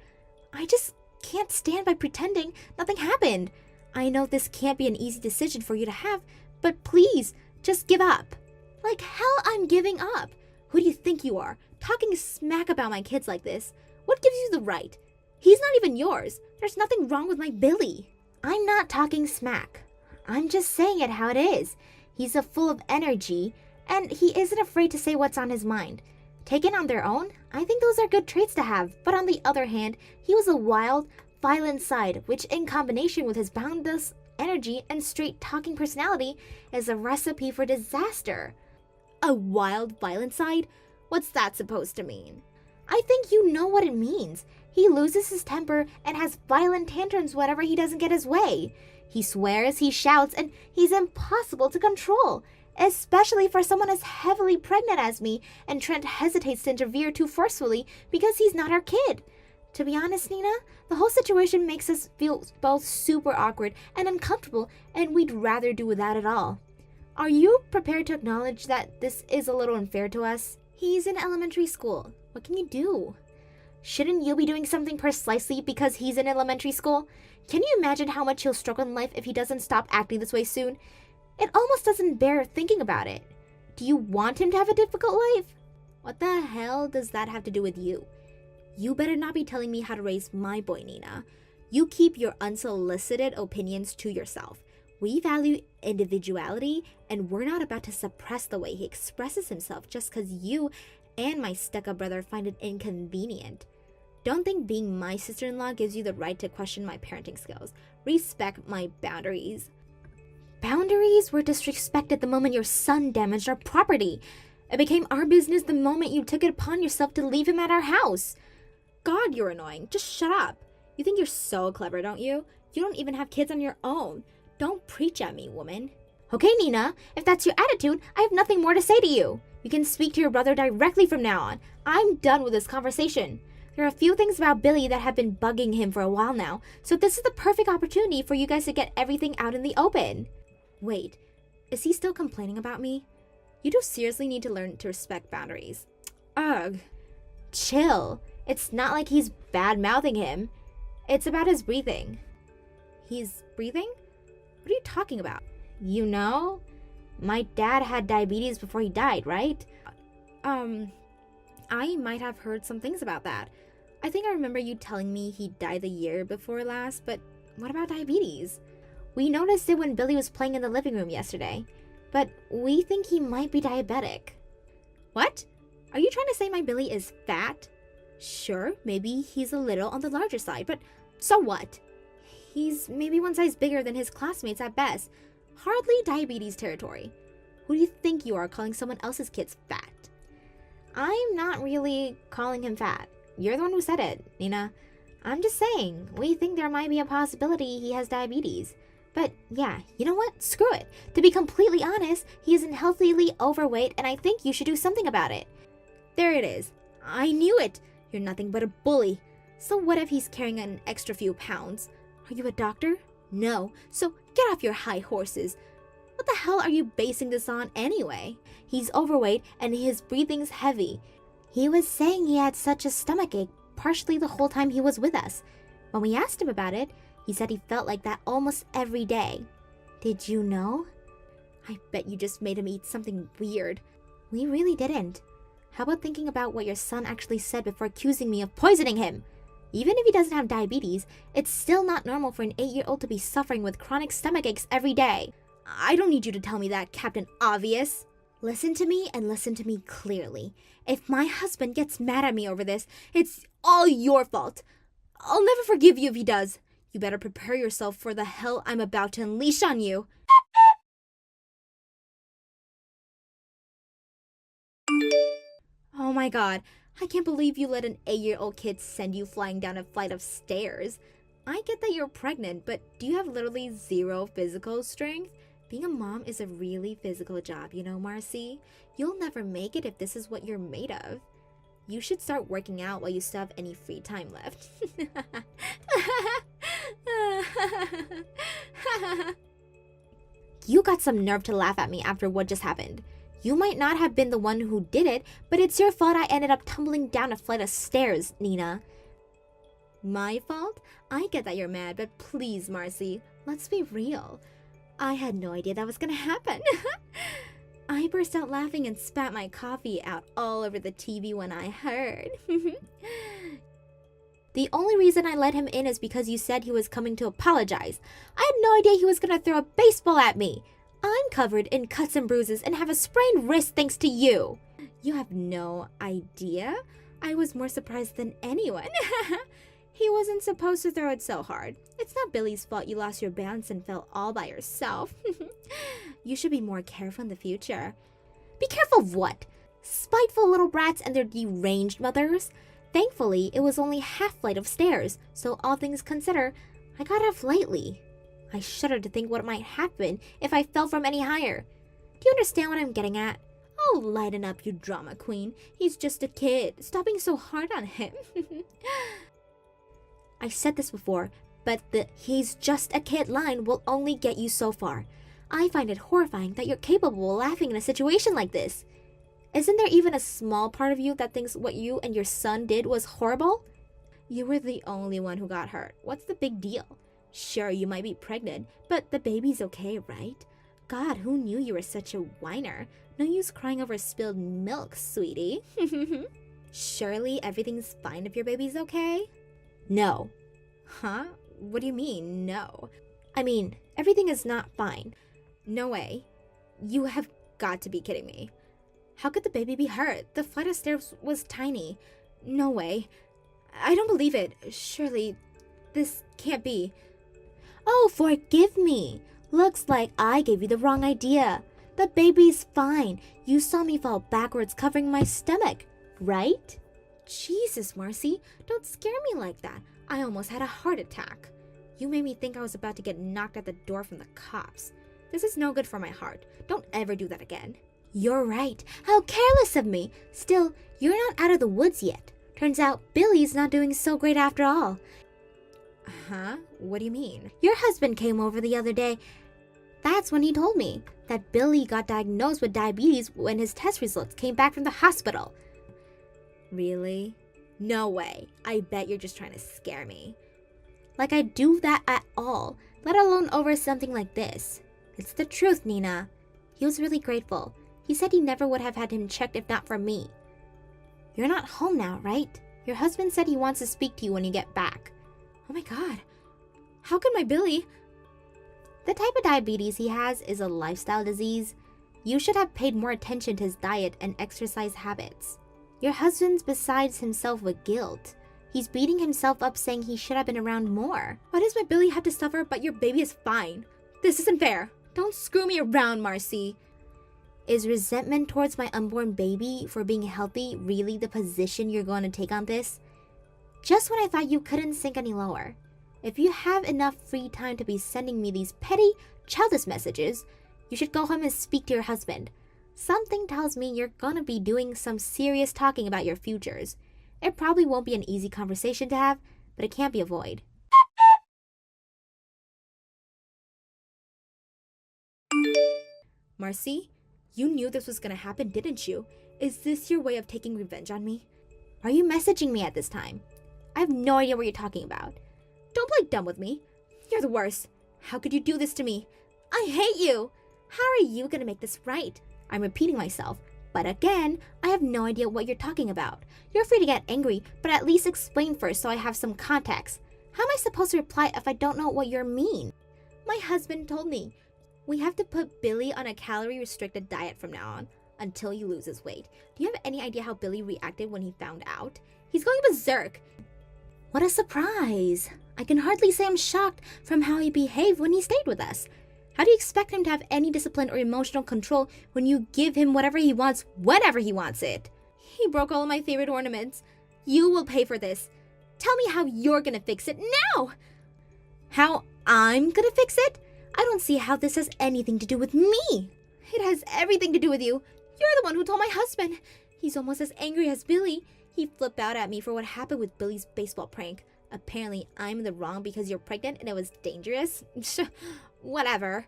Speaker 3: I just can't stand by pretending nothing happened. I know this can't be an easy decision for you to have, but please, just give up.
Speaker 4: Like hell I'm giving up. Who do you think you are, talking smack about my kids like this? What gives you the right? He's not even yours. There's nothing wrong with my Billy.
Speaker 3: I'm not talking smack. I'm just saying it how it is. He's full of energy, and he isn't afraid to say what's on his mind. Taken on their own, I think those are good traits to have, but on the other hand, he was a wild, violent side, which in combination with his boundless energy and straight-talking personality is a recipe for disaster. A wild, violent side? What's that supposed to mean? I think you know what it means. He loses his temper and has violent tantrums whenever he doesn't get his way. He swears, he shouts, and he's impossible to control, especially for someone as heavily pregnant as me, and Trent hesitates to interfere too forcefully because he's not our kid. To be honest, Nina, the whole situation makes us feel both super awkward and uncomfortable, and we'd rather do without it all. Are you prepared to acknowledge that this is a little unfair to us? He's in elementary school. What can you do? Shouldn't you be doing something precisely because he's in elementary school? Can you imagine how much he'll struggle in life if he doesn't stop acting this way soon? It almost doesn't bear thinking about it. Do you want him to have a difficult life? What the hell does that have to do with you? You better not be telling me how to raise my boy, Nina. You keep your unsolicited opinions to yourself. We value individuality, and we're not about to suppress the way he expresses himself just because you and my stuck-up brother find it inconvenient. Don't think being my sister-in-law gives you the right to question my parenting skills. Respect my boundaries. Boundaries were disrespected the moment your son damaged our property. It became our business the moment you took it upon yourself to leave him at our house. God, you're annoying. Just shut up. You think you're so clever, don't you? You don't even have kids on your own. Don't preach at me, woman. Okay, Nina, if that's your attitude, I have nothing more to say to you. You can speak to your brother directly from now on. I'm done with this conversation. There are a few things about Billy that have been bugging him for a while now, so this is the perfect opportunity for you guys to get everything out in the open. Wait, is he still complaining about me? You do seriously need to learn to respect boundaries. Ugh. Chill. It's not like he's bad-mouthing him. It's about his breathing. He's breathing? What are you talking about? You know? My dad had diabetes before he died, right? I might have heard some things about that. I think I remember you telling me he died the year before last, but what about diabetes? We noticed it when Billy was playing in the living room yesterday, but we think he might be diabetic. What? Are you trying to say my Billy is fat? Sure, maybe he's a little on the larger side, but so what? He's maybe one size bigger than his classmates at best. Hardly diabetes territory. Who do you think you are calling someone else's kids fat? I'm not really calling him fat. You're the one who said it, Nina. I'm just saying, we think there might be a possibility he has diabetes. But yeah, you know what? Screw it. To be completely honest, he isn't healthily overweight, and I think you should do something about it. There it is. I knew it. You're nothing but a bully. So what if he's carrying an extra few pounds? Are you a doctor? No. So get off your high horses. What the hell are you basing this on anyway? He's overweight and his breathing's heavy. He was saying he had such a stomachache partially the whole time he was with us. When we asked him about it, he said he felt like that almost every day. Did you know? I bet you just made him eat something weird. We really didn't. How about thinking about what your son actually said before accusing me of poisoning him? Even if he doesn't have diabetes, it's still not normal for an 8-year-old to be suffering with chronic stomach aches every day. I don't need you to tell me that, Captain Obvious. Listen to me and listen to me clearly. If my husband gets mad at me over this, it's all your fault. I'll never forgive you if he does. You better prepare yourself for the hell I'm about to unleash on you. Oh my god, I can't believe you let an 8-year-old kid send you flying down a flight of stairs. I get that you're pregnant, but do you have literally zero physical strength? Being a mom is a really physical job, you know, Marcy. You'll never make it if this is what you're made of. You should start working out while you still have any free time left. You got some nerve to laugh at me after what just happened. You might not have been the one who did it, but it's your fault I ended up tumbling down a flight of stairs, Nina. My fault? I get that you're mad, but please, Marcy, let's be real. I had no idea that was gonna happen. I burst out laughing and spat my coffee out all over the TV when I heard. The only reason I let him in is because you said he was coming to apologize. I had no idea he was gonna throw a baseball at me. I'm covered in cuts and bruises and have a sprained wrist thanks to you. You have no idea? I was more surprised than anyone. He wasn't supposed to throw it so hard. It's not Billy's fault you lost your balance and fell all by yourself. You should be more careful in the future. Be careful of what? Spiteful little brats and their deranged mothers? Thankfully, it was only half flight of stairs, so all things considered, I got off lightly. I shudder to think what might happen if I fell from any higher. Do you understand what I'm getting at? Oh, lighten up, you drama queen. He's just a kid. Stop being so hard on him. I said this before, but the "he's just a kid" line will only get you so far. I find it horrifying that you're capable of laughing in a situation like this. Isn't there even a small part of you that thinks what you and your son did was horrible? You were the only one who got hurt. What's the big deal? Sure, you might be pregnant, but the baby's okay, right? God, who knew you were such a whiner? No use crying over spilled milk, sweetie. Surely everything's fine if your baby's okay? No. Huh? What do you mean, no? I mean, everything is not fine. No way. You have got to be kidding me. How could the baby be hurt? The flight of stairs was tiny. No way. I don't believe it. Surely, this can't be. Oh, forgive me. Looks like I gave you the wrong idea. The baby's fine. You saw me fall backwards covering my stomach, right? Jesus, Marcy, don't scare me like that. I almost had a heart attack. You made me think I was about to get knocked at the door from the cops. This is no good for my heart. Don't ever do that again. You're right. How careless of me. Still, you're not out of the woods yet. Turns out Billy's not doing so great after all. Huh? What do you mean? Your husband came over the other day. That's when he told me that Billy got diagnosed with diabetes when his test results came back from the hospital. Really? No way. I bet you're just trying to scare me. Like I'd do that at all, let alone over something like this. It's the truth, Nina. He was really grateful. He said he never would have had him checked if not for me. You're not home now, right? Your husband said he wants to speak to you when you get back. Oh my God. How could my Billy... The type of diabetes he has is a lifestyle disease. You should have paid more attention to his diet and exercise habits. Your husband's besides himself with guilt. He's beating himself up saying he should have been around more. Why does my Billy have to suffer but your baby is fine? This isn't fair. Don't screw me around, Marcy. Is resentment towards my unborn baby for being healthy really the position you're going to take on this? Just when I thought you couldn't sink any lower. If you have enough free time to be sending me these petty, childish messages, you should go home and speak to your husband. Something tells me you're gonna be doing some serious talking about your futures. It probably won't be an easy conversation to have, but it can't be avoided. Marcy, you knew this was gonna happen, didn't you? Is this your way of taking revenge on me? Are you messaging me at this time? I have no idea what you're talking about. Don't play dumb with me. You're the worst. How could you do this to me? I hate you. How are you gonna make this right? I'm repeating myself, but again, I have no idea what you're talking about. You're free to get angry, but at least explain first so I have some context. How am I supposed to reply if I don't know what you mean? My husband told me. We have to put Billy on a calorie-restricted diet from now on, until he loses weight. Do you have any idea how Billy reacted when he found out? He's going berserk. What a surprise. I can hardly say I'm shocked from how he behaved when he stayed with us. How do you expect him to have any discipline or emotional control when you give him whatever he wants, whenever he wants it? He broke all of my favorite ornaments. You will pay for this. Tell me how you're gonna fix it now! How I'm gonna fix it? I don't see how this has anything to do with me. It has everything to do with you. You're the one who told my husband. He's almost as angry as Billy. He flipped out at me for what happened with Billy's baseball prank. Apparently, I'm in the wrong because you're pregnant and it was dangerous. Whatever.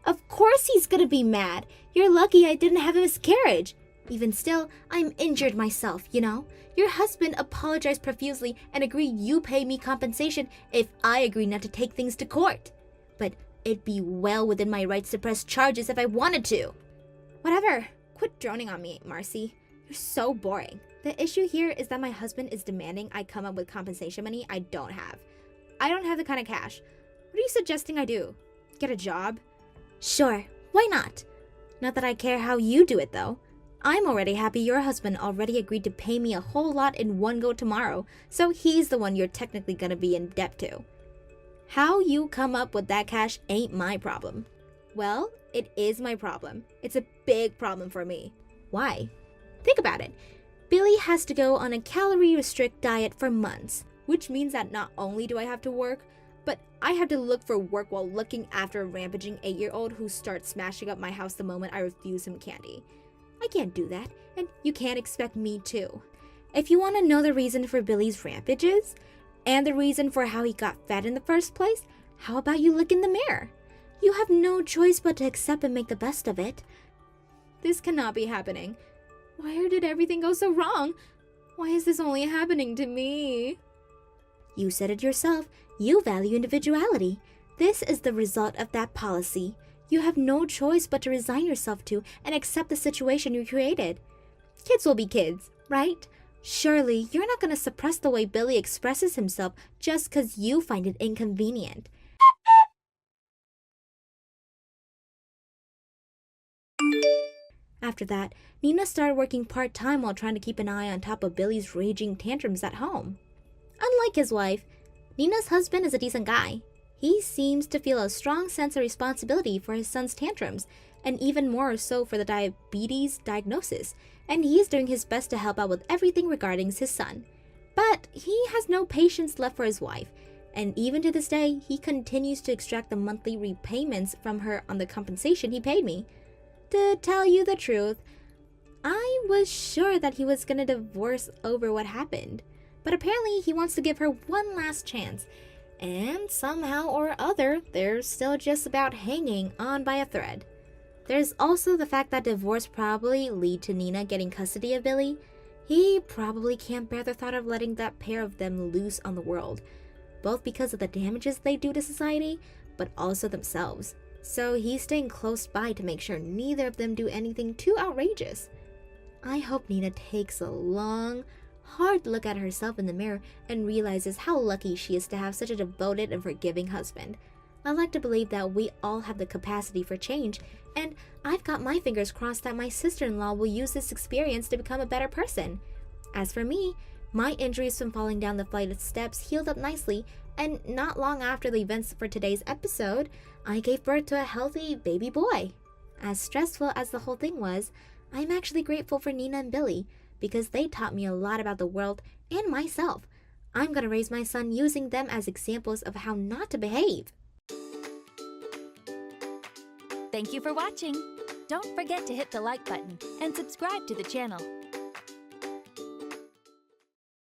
Speaker 3: Of course he's gonna be mad. You're lucky I didn't have a miscarriage. Even still, I'm injured myself, you know? Your husband apologized profusely and agreed you pay me compensation if I agree not to take things to court. But it'd be well within my rights to press charges if I wanted to. Whatever. Quit droning on me, Marcy. You're so boring. The issue here is that my husband is demanding I come up with compensation money I don't have. I don't have the kind of cash. What are you suggesting I do? Get a job? Sure, why not? Not that I care how you do it, though. I'm already happy your husband already agreed to pay me a whole lot in one go tomorrow, so he's the one you're technically gonna be in debt to. How you come up with that cash ain't my problem. Well, It is my problem. It's a big problem for me. Why? Think about it. Billy has to go on a calorie-restrict diet for months, which means that not only do I have to work, but I have to look for work while looking after a rampaging 8-year-old who starts smashing up my house the moment I refuse him candy. I can't do that, and you can't expect me to. If you want to know the reason for Billy's rampages, and the reason for how he got fat in the first place, how about you look in the mirror? You have no choice but to accept and make the best of it. This cannot be happening. Why did everything go so wrong? Why is this only happening to me? You said it yourself. You value individuality. This is the result of that policy. You have no choice but to resign yourself to and accept the situation you created. Kids will be kids, right? Surely you're not going to suppress the way Billy expresses himself just because you find it inconvenient. After that, Nina started working part-time while trying to keep an eye on top of Billy's raging tantrums at home. Unlike his wife, Nina's husband is a decent guy. He seems to feel a strong sense of responsibility for his son's tantrums, and even more so for the diabetes diagnosis, and he is doing his best to help out with everything regarding his son. But he has no patience left for his wife, and even to this day, he continues to extract the monthly repayments from her on the compensation he paid me. To tell you the truth, I was sure that he was gonna divorce over what happened. But apparently he wants to give her one last chance. And somehow or other, they're still just about hanging on by a thread. There's also the fact that divorce probably lead to Nina getting custody of Billy. He probably can't bear the thought of letting that pair of them loose on the world, both because of the damages they do to society, but also themselves. So he's staying close by to make sure neither of them do anything too outrageous. I hope Nina takes a long, hard look at herself in the mirror and realizes how lucky she is to have such a devoted and forgiving husband. I like to believe that we all have the capacity for change, and I've got my fingers crossed that my sister-in-law will use this experience to become a better person. As for me, my injuries from falling down the flight of steps healed up nicely, and not long after the events for today's episode, I gave birth to a healthy baby boy. As stressful as the whole thing was, I'm actually grateful for Nina and Billy because they taught me a lot about the world and myself. I'm gonna raise my son using them as examples of how not to behave.
Speaker 5: Thank you for watching. Don't forget to hit the like button and subscribe to the channel.